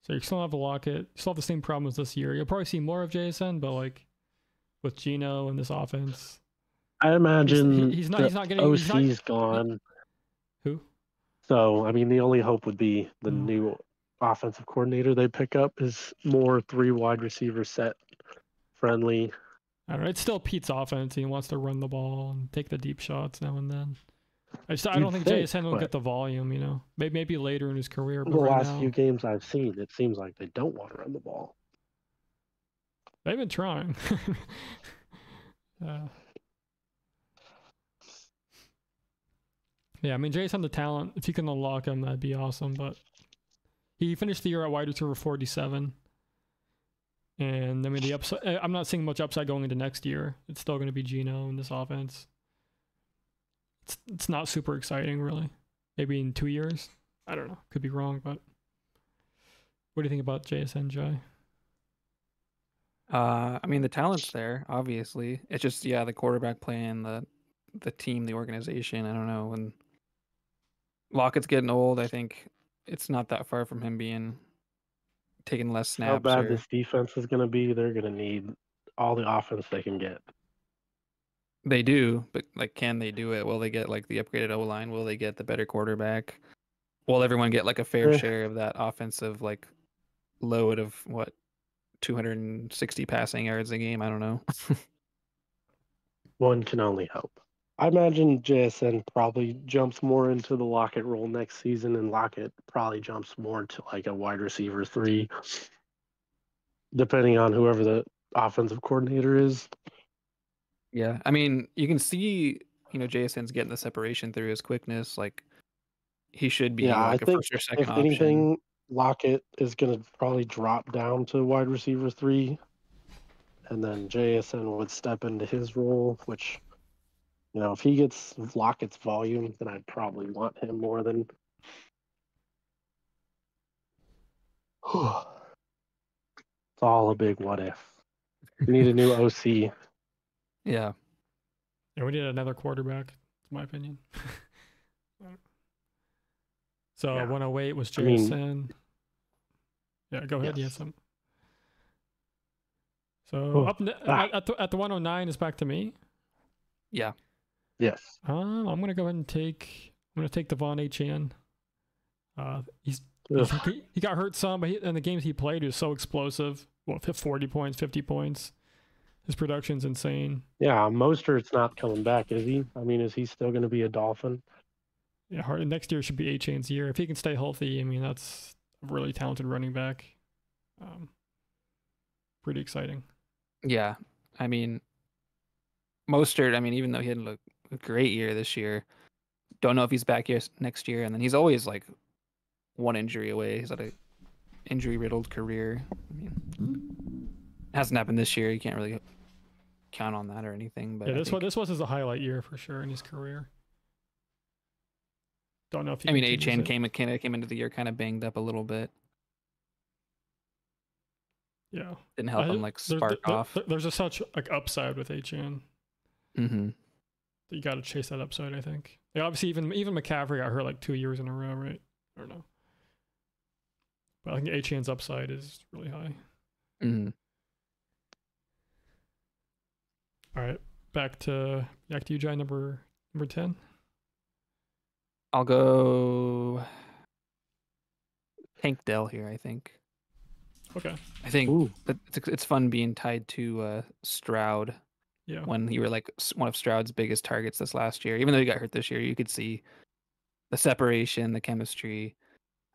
So you still have a Lockett. You still have the same problems this year. You'll probably see more of JSN, but like with Geno and this offense, I imagine he's not getting. OC's gone. Who? So I mean, the only hope would be the new offensive coordinator they pick up is more 3 wide receiver set friendly. I don't know. It's still Pete's offense. He wants to run the ball and take the deep shots now and then. I don't think JSN will get the volume, Maybe later in his career. But the last few games I've seen, it seems like they don't want to run the ball. They've been trying. Yeah, I mean, JSN the talent. If you can unlock him, that'd be awesome. But he finished the year at wide receiver 47. And I mean, the upside. I'm not seeing much upside going into next year. It's still going to be Geno in this offense. It's not super exciting, really. Maybe in 2 years. I don't know. Could be wrong, but what do you think about JSN, Jay? I mean, the talent's there, obviously. It's just, the quarterback play and the team, the organization. I don't know. When Lockett's getting old, I think it's not that far from him taking less snaps. How bad this defense is going to be, they're going to need all the offense they can get. They do, but can they do it? Will they get the upgraded O-line? Will they get the better quarterback? Will everyone get a fair share of that offensive load of 260 passing yards a game? I don't know. One can only hope. I imagine JSN probably jumps more into the Lockett role next season, and Lockett probably jumps more to a wide receiver 3, depending on whoever the offensive coordinator is. Yeah, I mean, you can see, JSN's getting the separation through his quickness. He should be I a think first or second if option. anything, Lockett is going to probably drop down to wide receiver 3, and then JSN would step into his role, which, if he gets Lockett's volume, then I'd probably want him more than. It's all a big what if. We need a new OC. Yeah. Yeah, we need another quarterback, in my opinion. So 108 was JSN. Yeah, go ahead. Yes. You had some. So at the 109 is back to me. Yeah. Yes. I'm gonna go ahead and take. I'm gonna take Devon Achane. He got hurt some, but in the games he played, he was so explosive. Well, 40 points, 50 points. His production's insane. Yeah, Mostert's not coming back, is he? I mean, is he still going to be a Dolphin? Yeah, next year should be Achane's year if he can stay healthy. I mean, that's a really talented running back. Pretty exciting. Yeah, I mean, Mostert. I mean, even though he had a great year this year, don't know if he's back here next year. And then he's always like one injury away. He's had a injury-riddled career. I mean, hasn't happened this year. You can't really count on that or anything. But yeah, this was his highlight year for sure in his career. Don't know if he. I mean, Achane came into the year kind of banged up a little bit. Yeah, didn't help him like spark off. There's such like upside with Achane. Mm-hmm. You got to chase that upside, I think. Yeah, obviously, even McCaffrey got hurt like 2 years in a row, right? I don't know, but I think Achane's upside is really high. Mm-hmm. All right, back to you, Jai. Number 10. I'll go Tank Dell here. I think. Okay. I think it's fun being tied to Stroud. Yeah. When you were like one of Stroud's biggest targets this last year, even though he got hurt this year, you could see the separation, the chemistry.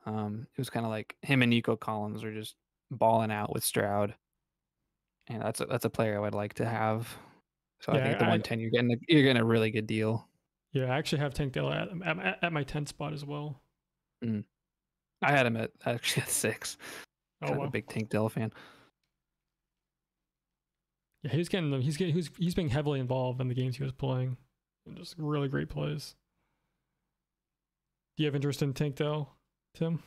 It was kind of like him and Nico Collins were just balling out with Stroud, and that's a player I would like to have. So yeah, I think at the 110 you're getting a really good deal. Yeah, I actually have Tank Dell at my 10th spot as well. I had him at 6. Oh, kind of a big Tank Dell fan. Yeah, he's being heavily involved in the games he was playing, and just really great plays. Do you have interest in Tank Dell, Tim?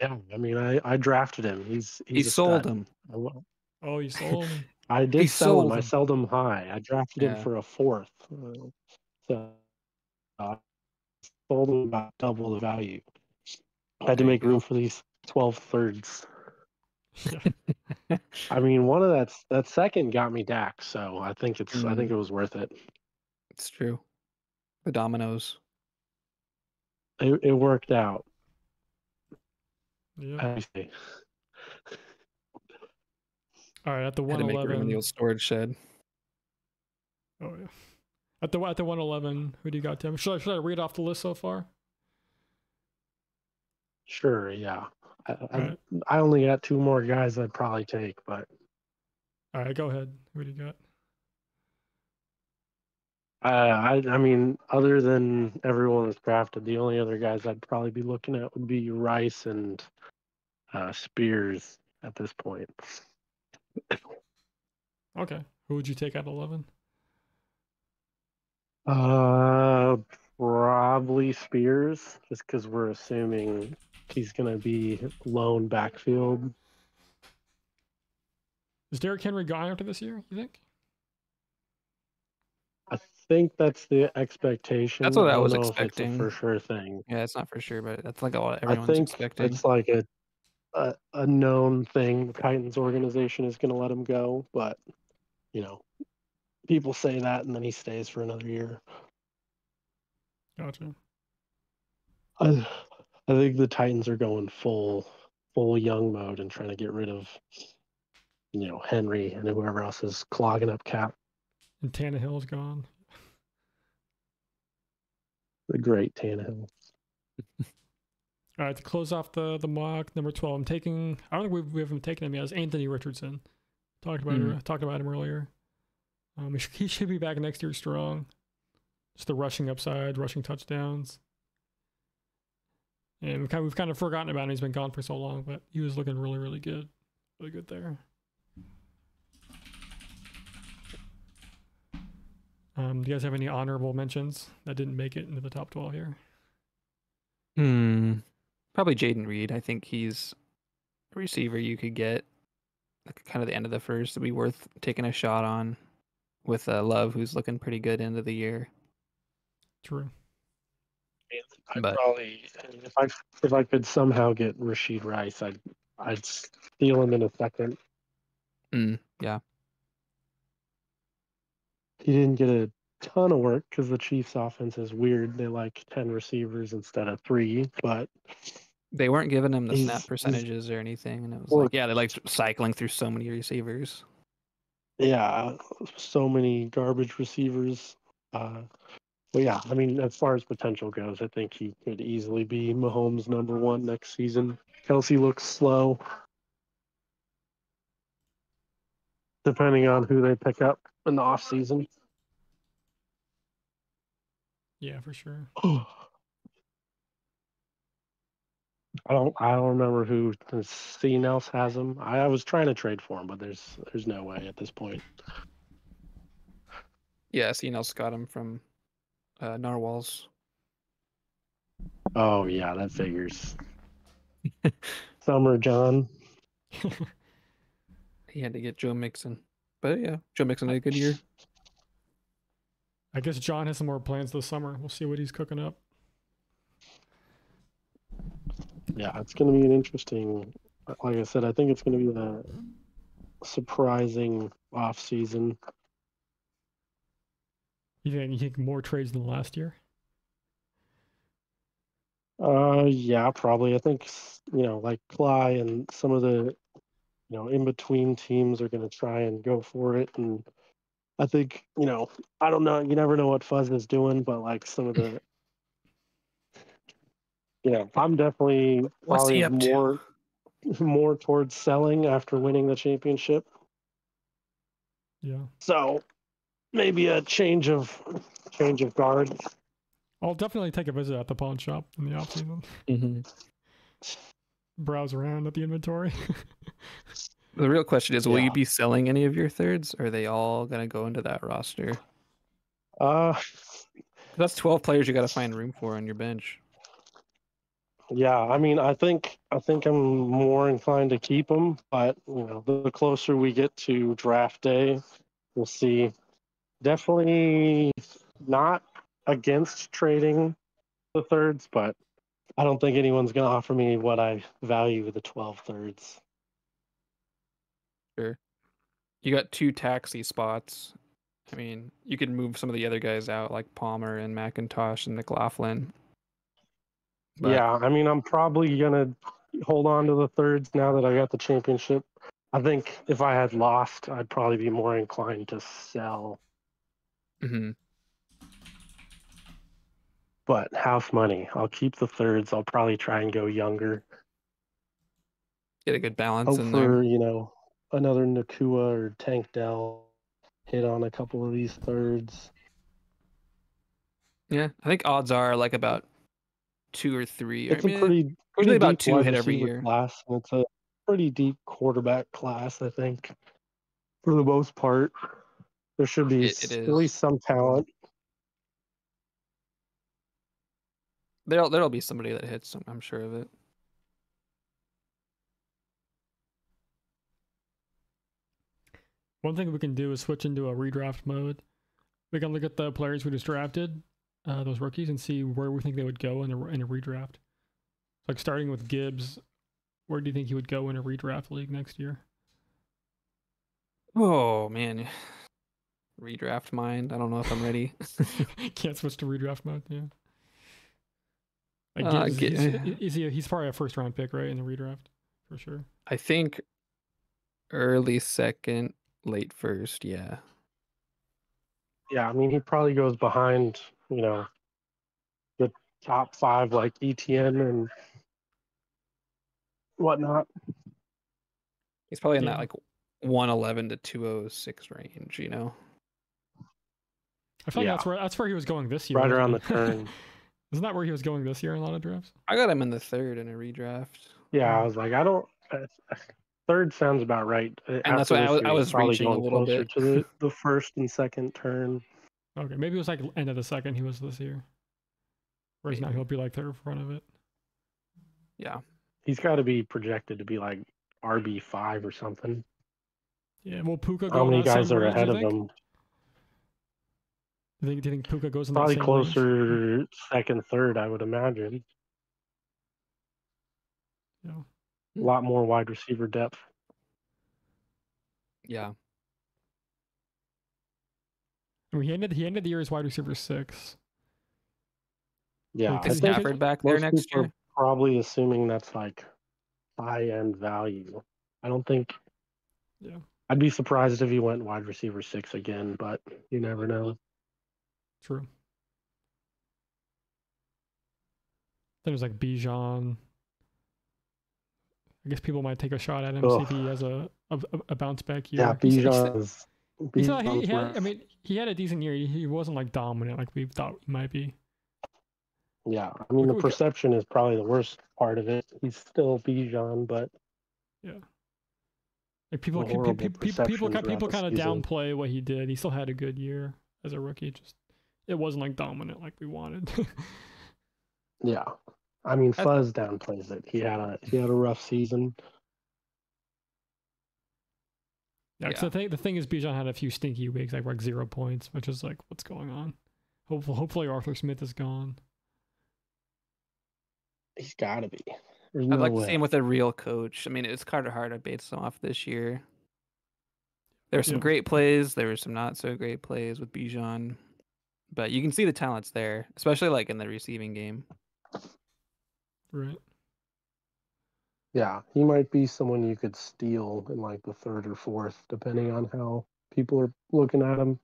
Yeah, I mean, I drafted him. He sold him. Oh, you sold him. I did sell him. I sold him high. I drafted him for a 4th. So I sold him about double the value. I had to make room for these 12 thirds. Yeah. I mean, one of that second got me Dak, so I think it was worth it. It's true. The dominoes. It worked out. Yeah. All right, at the 111. Had to make room in the old storage shed. Oh yeah. At the 111, who do you got, Tim? Should I read off the list so far? Sure. Yeah. I only got 2 more guys I'd probably take, but. All right, go ahead. Who do you got? I mean, other than everyone that's drafted, the only other guys I'd probably be looking at would be Rice and Spears at this point. Okay. Who would you take at 11? Probably Spears, just because we're assuming he's going to be lone backfield. Is Derrick Henry gone after this year, you think? I think that's the expectation. That's what I was expecting. It's a for sure thing. Yeah, it's not for sure, but that's like what everyone's expecting. It's like a known thing. The Titans organization is going to let him go, but people say that, and then he stays for another year. Gotcha. I think the Titans are going full young mode and trying to get rid of, Henry and whoever else is clogging up cap. And Tannehill's gone. The great Tannehill. All right, to close off the mock, number 12, I don't think we haven't taken him yet. It's Anthony Richardson. Talked about him earlier. He should be back next year strong. Just the rushing upside, rushing touchdowns. And we've kind of forgotten about him. He's been gone for so long, but he was looking really, really good. Really good there. Do you guys have any honorable mentions that didn't make it into the top 12 here? Probably Jaden Reed. I think he's a receiver you could get kind of the end of the first to be worth taking a shot on with Love, who's looking pretty good end of the year. True. I'd probably, if I could somehow get Rashid Rice, I'd steal him in a second. Yeah. He didn't get a ton of work because the Chiefs' offense is weird. They like 10 receivers instead of 3, but they weren't giving him the he's- snap percentages or anything, and it was Well, like, yeah, they like cycling through so many receivers. yeah, so many garbage receivers. But yeah, I mean, as far as potential goes, I think he could easily be Mahomes' #1 next season. Kelsey looks slow, depending on who they pick up in the offseason. Yeah, for sure. I don't remember who seeing else has him. I was trying to trade for him, but there's no way at this point. Yeah, CNL's got him from Narwhals. Oh yeah, that figures. Summer John. He had to get Joe Mixon. But yeah, Joe Mixon had a good year. I guess John has some more plans this summer. We'll see what he's cooking up. Yeah, it's going to be an interesting. Like I said, I think it's going to be a surprising off season. You think more trades than last year? Yeah, probably. I think like Cly and some of the in between teams are going to try and go for it, and I think I don't know. You never know what Fuzz is doing, but like some of the I'm definitely What's he probably up to? more towards selling after winning the championship. Yeah. So maybe a change of guard. I'll definitely take a visit at the pawn shop in the offseason. Mm-hmm. Browse around at the inventory. The real question is, will Yeah. you be selling any of your thirds? Or are they all going to go into that roster? That's 12 players you got to find room for on your bench. Yeah, I mean, I think I'm more inclined to keep them, but the closer we get to draft day, we'll see. Definitely not against trading the thirds, but I don't think anyone's going to offer me what I value the 12 thirds. Sure. You got 2 taxi spots. I mean, you could move some of the other guys out, like Palmer and McIntosh and McLaughlin. But Yeah, I mean, I'm probably going to hold on to the thirds now that I got the championship. I think if I had lost, I'd probably be more inclined to sell. mm-hmm. But house money, I'll keep the thirds. I'll probably try and go younger. Get a good balance Hope in for, there. another Nakua or Tank Dell hit on a couple of these thirds. Yeah, I think odds are like about 2 or 3. It's I mean, a pretty usually about deep 2 wide hit every receiver year. class. And it's a pretty deep quarterback class, I think, for the most part. There should be It at is. least some talent. There'll be somebody that hits. I'm sure of it. One thing we can do is switch into a redraft mode. We can look at the players we just drafted, those rookies, and see where we think they would go in a redraft. Like starting with Gibbs, where do you think he would go in a redraft league next year? Oh man, redraft mind. I don't know if I'm ready. Can't switch to redraft mode. Yeah. Like Gibbs, he's probably a first round pick, right, in the redraft for sure. I think early second, late first. Yeah. Yeah, I mean, he probably goes behind, the top 5 like ETN and whatnot. He's probably in that like 111 to 206 range. I feel like that's where he was going this year. Right around he? the turn. Isn't that where he was going this year in a lot of drafts? I got him in the 3rd in a redraft. Yeah, I was like, I don't. Third sounds about right. And that's why I was probably reaching a going little closer bit. to the first and second turn. Okay, maybe it was like end of the second he was this year. Whereas now he'll be like third front of it. Yeah. He's got to be projected to be like RB5 or something. Yeah, will Puka go? How many in that guys same are range, ahead you of think? him? Do you think Puka goes in Probably that same range? closer second, third, I would imagine. Yeah. A lot more wide receiver depth. Yeah. I mean, he ended the year as wide receiver 6. Yeah, Like, I Is think Stafford back there most next people year? are probably assuming that's like high-end value. I don't think. Yeah, I'd be surprised if he went wide receiver 6 again, but you never know. true. Then there's like Bijan. I guess people might take a shot at him, see if he has a bounce back Yeah, year. Bijan's. He still, he Bijan's had, rough. I mean, he had a decent year. He wasn't like dominant like we thought he might be. Yeah, I mean, the We got- perception is probably the worst part of it. He's still Bijan, but Yeah. Like people, the horrible people perception throughout the kind of season. downplay what he did. He still had a good year as a rookie. Just it wasn't like dominant like we wanted. Yeah, I mean, I- Fuzz downplays it. He had a rough season. Yeah, Yeah. the thing is, Bijan had a few stinky weeks, like 0 points, which is like, what's going on? Hopefully Arthur Smith is gone. He's got to be. There's I'd no like to way. see him with a real coach. I mean, it's kind of hard to base him off this year. There were some Yeah. great plays. There were some not so great plays with Bijan, but you can see the talent's there, especially like in the receiving game. Right. Yeah, he might be someone you could steal in like the third or fourth, depending on how people are looking at him.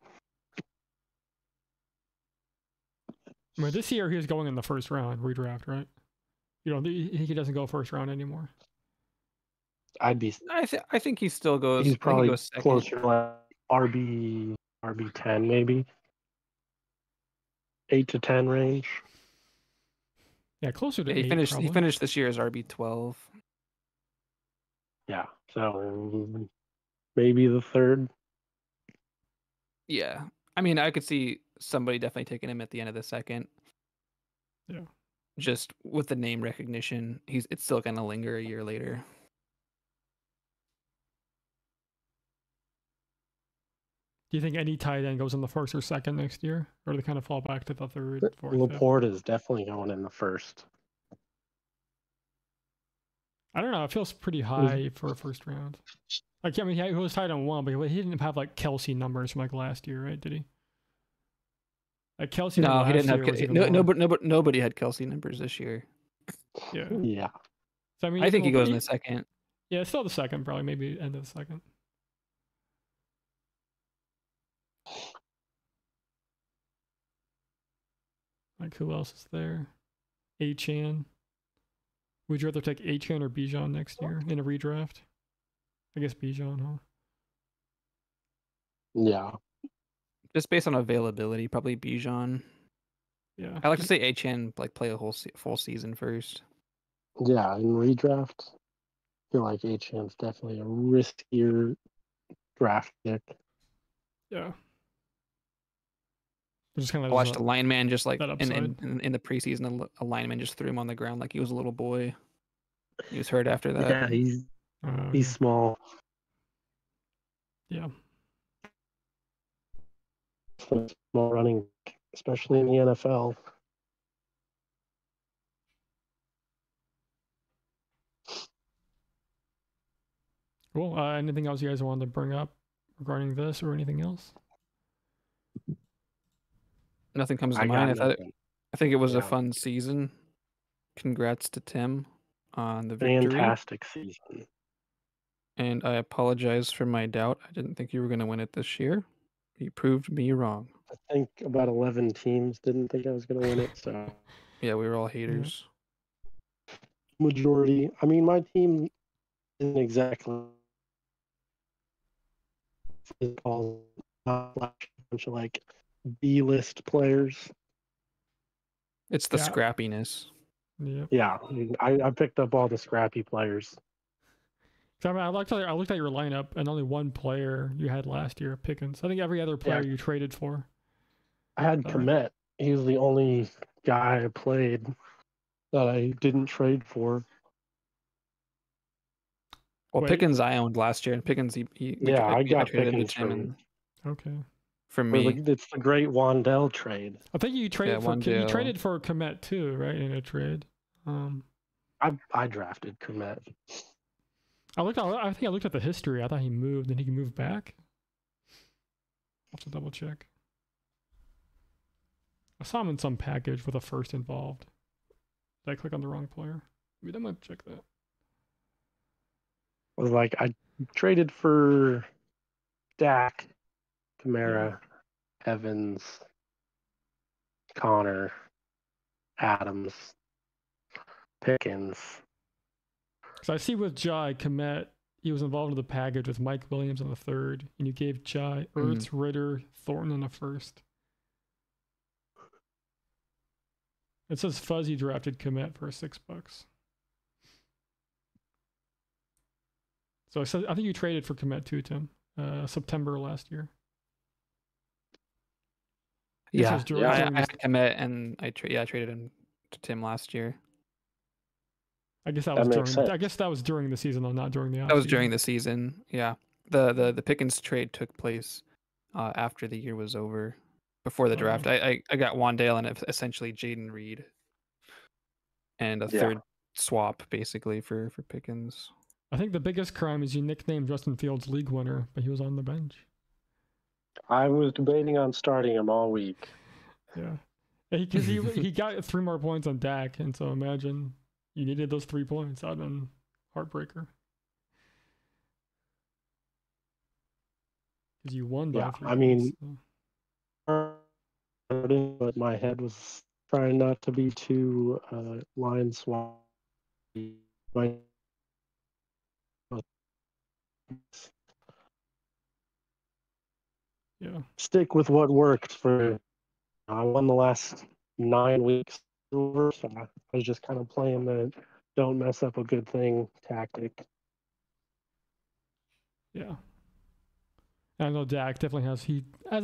I mean, this year he was going in the first round redraft, right? You know, he doesn't go first round anymore. I'd be. I think he still goes. He's I think he probably goes second. closer to like RB 10 maybe. 8 to 10 range. Yeah, closer to Yeah, he 8, finished. probably. He finished this year as RB12. Yeah, so maybe the third. Yeah, I mean, I could see somebody definitely taking him at the end of the second. Yeah. Just with the name recognition, it's still gonna linger a year later. Do you think any tight end goes in the first or second next year, or do they kind of fall back to the third, fourth, fifth? Laporte is definitely going in the first. I don't know. It feels pretty high for a first round. Like, I mean, he was tight end 1, but he didn't have like Kelsey numbers from like last year, right? Did he? Like Kelsey. No, he didn't have. Nobody had Kelsey numbers this year. Yeah. Yeah. So I mean, I think he goes in the second. Yeah, still the second, probably maybe end of the second. Like, who else is there? Achan. Would you rather take Achan or Bijan next year in a redraft? I guess Bijan, huh? Yeah. Just based on availability, probably Bijan. Yeah. I like to say Achan like play a whole full season first. Yeah, in redraft, I feel like Achan's definitely a riskier draft pick. Yeah. Just kind I of watched a lineman just like that in the preseason, a lineman just threw him on the ground like he was a little boy. He was hurt after that. Yeah, he's small. Yeah. Small running, especially in the NFL. Cool. Anything else you guys wanted to bring up regarding this or anything else? Nothing comes to mind. I think it was a fun season. Congrats to Tim on the victory. Fantastic season. And I apologize for my doubt. I didn't think you were going to win it this year. You proved me wrong. I think about 11 teams didn't think I was going to win it, so Yeah, we were all haters. majority. I mean, my team isn't exactly all a bunch of like B-list players. It's the scrappiness. Yeah. Yeah, I picked up all the scrappy players. So, I mean, I looked at your lineup, and only one player you had last year, Pickens. I think every other player you traded for. I had Komet. He was the only guy I played that I didn't trade for. Well, Pickens I owned last year, and Pickens I got Pickens for me. It's the great Wandell trade. I think you traded you traded for Komet too, right? In a trade. I drafted Komet. I think I looked at the history. I thought he moved, and he can move back. I'll have to double check. I saw him in some package with a first involved. Did I click on the wrong player? Maybe I might check that. Was like I traded for Dak, Kamara, Evans, Connor, Adams, Pickens. Because I see with Jai Komet, he was involved in the package with Mike Williams in the third, and you gave Jai Ertz, Ritter, Thornton in the first. It says Fuzzy drafted Komet for $6. So I think you traded for Komet too, Tim. September last year. Yeah, during I this- had Komet and I traded him to Tim last year. I guess that That was makes during. sense. I guess that was during the season, though, not during the. That was during the season. Yeah, the Pickens trade took place after the year was over, before the draft. I got Wandale and essentially Jaden Reed, and a third swap basically for Pickens. I think the biggest crime is you nicknamed Justin Fields league winner, but he was on the bench. I was debating on starting him all week. Yeah, because he got 3 more points on Dak, and so imagine you needed those 3 points. That'd been heartbreaker. Because you won by 3 points. But my head was trying not to be too line swap. Yeah. Stick with what worked for. I won the last 9 weeks, so I was just kind of playing the don't mess up a good thing tactic. Yeah. I know Dak definitely has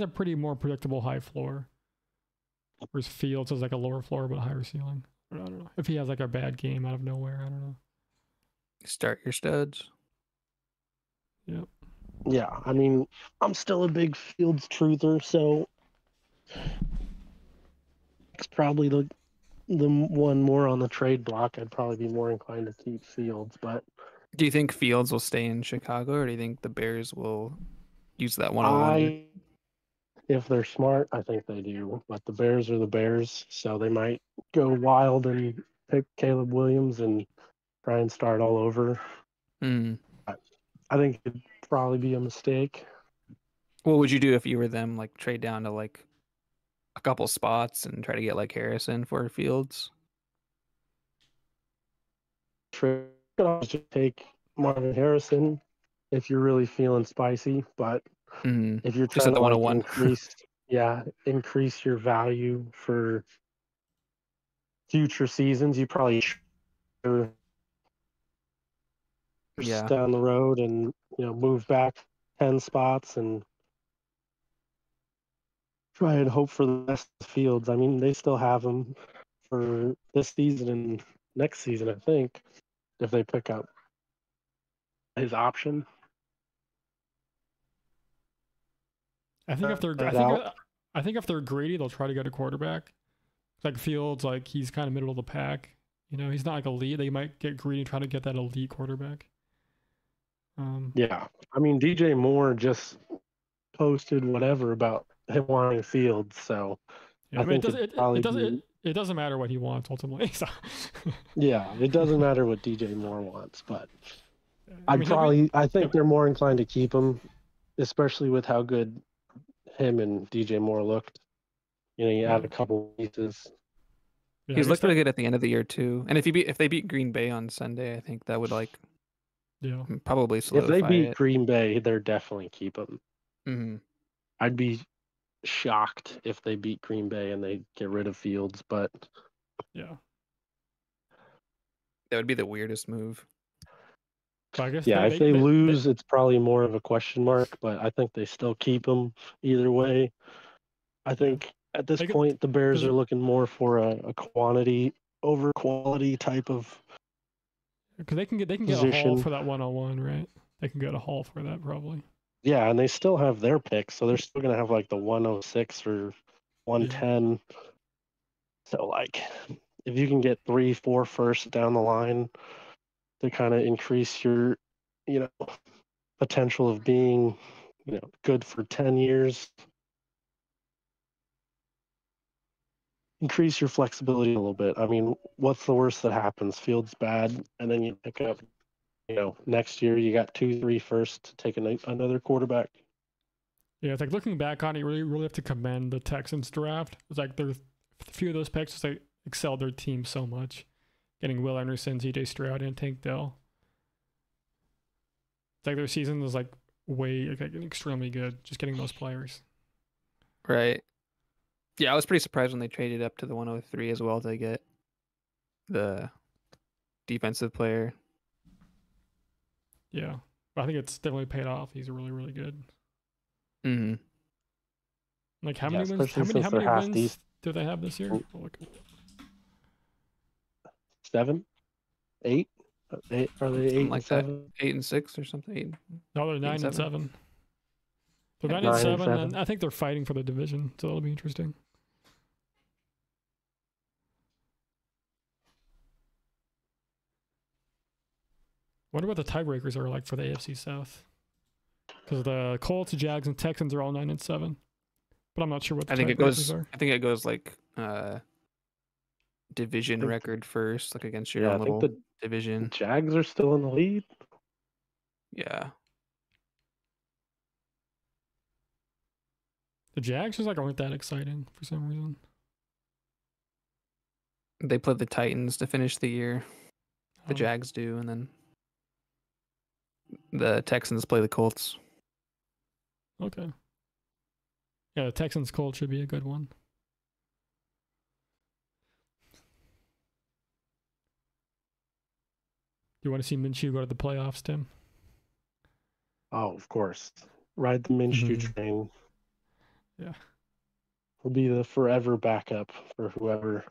a pretty more predictable high floor. Whereas Fields has like a lower floor but a higher ceiling. I don't know. If he has like a bad game out of nowhere, I don't know. Start your studs. Yep. Yeah, I mean, I'm still a big Fields truther, so it's probably the one more on the trade block. I'd probably be more inclined to keep Fields, but Do you think Fields will stay in Chicago, or do you think the Bears will use that 101? If they're smart, I think they do. But the Bears are the Bears, so they might go wild and pick Caleb Williams and try and start all over. I think it'd probably be a mistake. What would you do if you were them? Like trade down to like a couple spots and try to get like Harrison for Fields? Could always just take Marvin Harrison if you're really feeling spicy, but if you're Just trying at the to 101. increase your value for future seasons, you probably should down the road and move back 10 spots and try and hope for the best of the Fields. I mean, they still have him for this season and next season, I think, if they pick up his option. I think if they're greedy, they'll try to get a quarterback. Like Fields, like he's kind of middle of the pack. He's not like elite. They might get greedy and try to get that elite quarterback. Yeah, I mean, DJ Moore just posted whatever about him wanting Fields, so yeah, I think it doesn't matter what he wants ultimately. So. Yeah, it doesn't matter what DJ Moore wants, but I think they're more inclined to keep him, especially with how good him and DJ Moore looked. You add a couple pieces. Yeah, he's looked pretty good at the end of the year too. And if they beat Green Bay on Sunday, I think that would probably solidify If they beat it. Green Bay, they're definitely keep him. Mm-hmm. I'd be shocked if they beat Green Bay and they get rid of Fields, but yeah, that would be the weirdest move. But I guess if they lose, it's probably more of a question mark, but I think they still keep him either way. I think at this point, the Bears are looking more for a quantity over quality type of because they can get a haul for that 101, right? They can get a haul for that probably. Yeah, and they still have their picks, so they're still gonna have like the 106 or 110. So like, if you can get 3-4 first down the line to kind of increase your, potential of being, good for 10 years. increase your flexibility a little bit. I mean, what's the worst that happens? Field's bad, and then you pick up, next year you got 2, 3 first to take another quarterback. Yeah, it's like looking back on it, you really have to commend the Texans draft. It's like there's a few of those picks, they excelled their team so much. Getting Will Anderson, CJ Stroud, and Tank Dell. It's like their season was like extremely good, just getting those players. Right. Yeah, I was pretty surprised when they traded up to the 103 as well to get the defensive player. Yeah, but I think it's definitely paid off. He's really, really good. Mm-hmm. Like how many wins? How many wins do they have this year? Oh, look. 7, 8. Are they 8 and 7? 8 and 6 or something? No, they're 9 and 7. They're 9 and 7, and I think they're fighting for the division, so that'll be interesting. Wonder what the tiebreakers are like for the AFC South, because the Colts, Jags, and Texans are all 9 and 7, but I'm not sure what the tiebreakers are. I think it goes like division record first, like against your own little division. The Jags are still in the lead. Yeah. The Jags just aren't that exciting for some reason. They played the Titans to finish the year. The Jags do, and then the Texans play the Colts. Okay. Yeah, the Texans Colts should be a good one. Do you want to see Minshew go to the playoffs, Tim? Oh, of course. Ride the Minshew train. Yeah. He'll be the forever backup for whoever.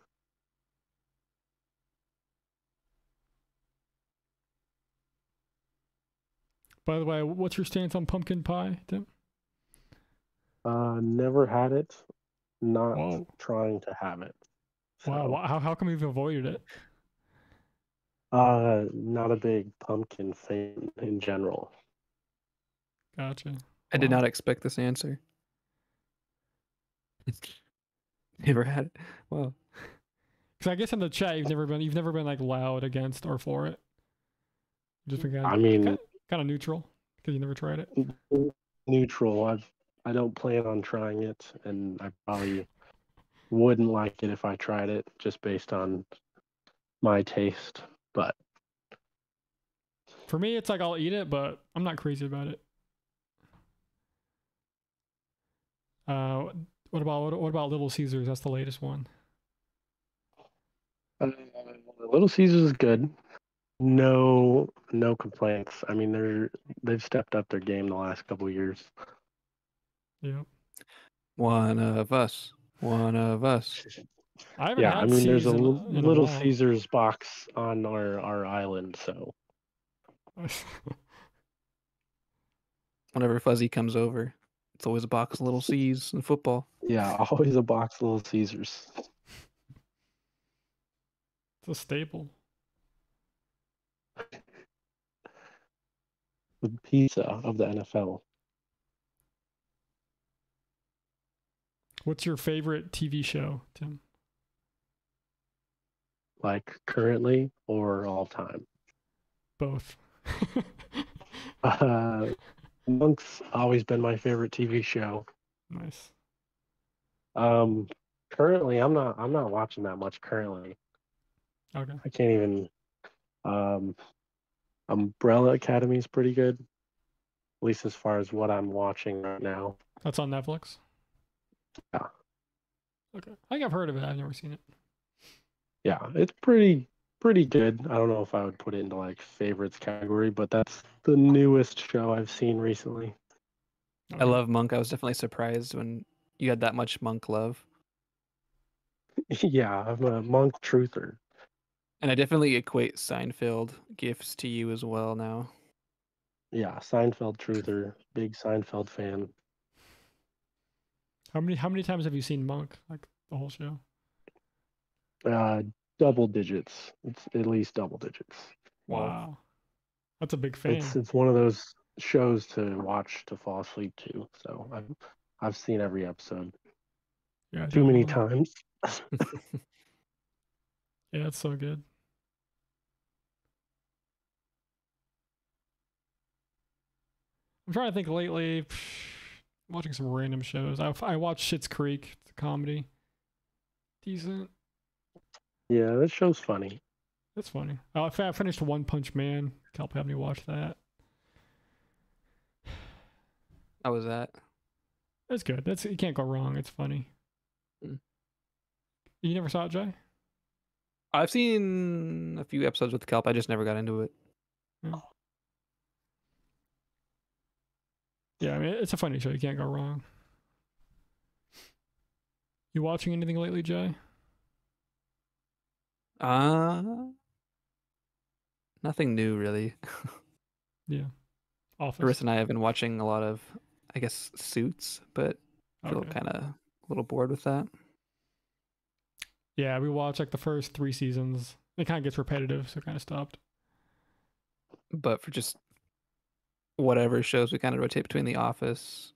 By the way, what's your stance on pumpkin pie, Tim? Never had it. Not trying to have it. So. Wow. How come you've avoided it? Not a big pumpkin fan in general. Gotcha. I did not expect this answer. Never had it. Wow. Because I guess in the chat you've never been like loud against or for it. Just been kind of neutral because you never tried it. Neutral. I don't plan on trying it, and I probably wouldn't like it if I tried it, just based on my taste. But for me, it's like I'll eat it, but I'm not crazy about it. What about Little Caesars? That's the latest one. Little Caesars is good. No complaints. I mean, they've stepped up their game the last couple of years. Yeah. One of us. I haven't had there's a Little Caesars box on our island, so. Whenever Fuzzy comes over, it's always a box of Little C's in football. Yeah, always a box of Little Caesars. It's a staple. The pizza of the NFL. What's your favorite TV show, Tim? Like currently or all time? Both. Monk's always been my favorite TV show. Nice. Currently, I'm not watching that much currently. Okay. I can't even. Umbrella Academy is pretty good, at least as far as what I'm watching right now. That's on Netflix? Yeah. Okay. I think I've heard of it. I've never seen it. Yeah, it's pretty good. I don't know if I would put it into like favorites category, but that's the newest show I've seen recently. Okay. I love Monk. I was definitely surprised when you had that much Monk love. Yeah, I'm a Monk truther. And I definitely equate Seinfeld gifts to you as well now. Yeah, Seinfeld truther, big Seinfeld fan. How many times have you seen Monk? Like the whole show? Double digits. It's at least double digits. Wow, that's a big fan. It's one of those shows to watch to fall asleep to. So I've seen every episode. Yeah, too many times. Yeah, it's so good. I'm trying to think lately. Watching some random shows. I watched Schitt's Creek. It's a comedy. Decent. Yeah, that show's funny. That's funny. I finished One Punch Man. Kelp had me watch that. How was that? It's good. You can't go wrong. It's funny. Mm. You never saw it, Jay? I've seen a few episodes with Kelp. I just never got into it. Yeah, I mean, it's a funny show. You can't go wrong. You watching anything lately, Jay? Nothing new really. Yeah. Office. Chris and I have been watching a lot of, I guess, Suits, but I feel Okay. kind of a little bored with that. Yeah, we watched like the first 3 seasons. It kind of gets repetitive, so kind of stopped. But for just whatever shows, we kind of rotate between The Office,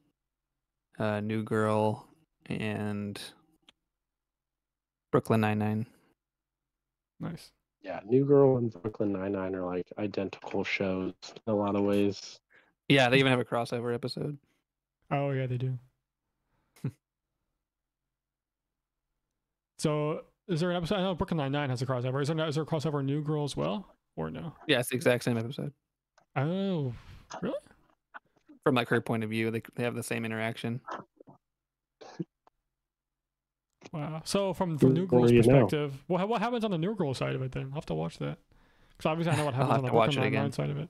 New Girl, and Brooklyn Nine-Nine. Nice. Yeah, New Girl and Brooklyn Nine-Nine are like identical shows in a lot of ways. Yeah, they even have a crossover episode. Oh yeah, they do. So, is there an episode? I know Brooklyn Nine-Nine has a crossover. Is there a crossover New Girl as well, or no? Yeah, it's the exact same episode. Oh, really? From like her point of view, they have the same interaction. Wow. So from New Girl's perspective, what happens on the New Girl side of it then? I'll have to watch that. Because obviously I know what happens on the Brooklyn Nine-Nine side of it.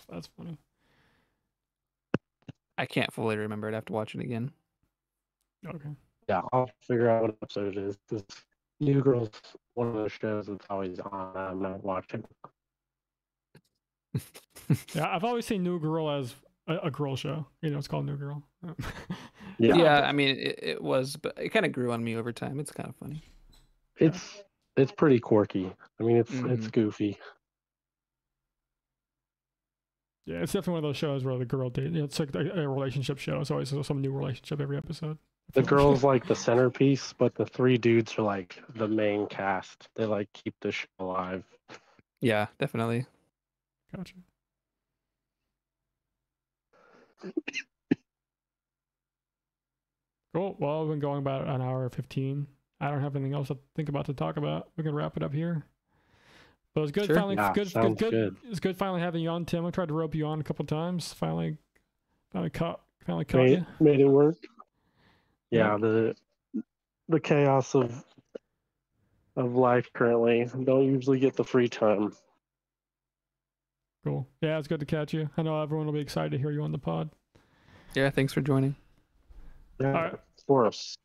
That's funny. I can't fully remember it. I have to watch it again. Okay. Yeah, I'll figure out what episode it is. Because New Girl's one of those shows that's always on that I'm not watching. Yeah, I've always seen New Girl as a girl show. You know, it's called New Girl. Yeah, I mean, it was, but it kind of grew on me over time. It's kind of funny. It's pretty quirky. I mean, it's goofy. Yeah, it's definitely one of those shows where the girl date. It's like a relationship show. It's always some new relationship every episode. The girl's like the centerpiece, but the 3 dudes are like the main cast. They like keep the show alive. Yeah, definitely. Gotcha. Cool. Well, we've been going about an hour 15. I don't have anything else to think about to talk about. We can wrap it up here. But it was good. Sure. Finally, Yeah, good. It's good finally having you on, Tim. I tried to rope you on a couple of times. Finally caught you. Made it work. Yeah, the chaos of life currently. Don't usually get the free time. Cool. Yeah, it's good to catch you. I know everyone will be excited to hear you on the pod. Yeah, thanks for joining. Yeah, All right. of course.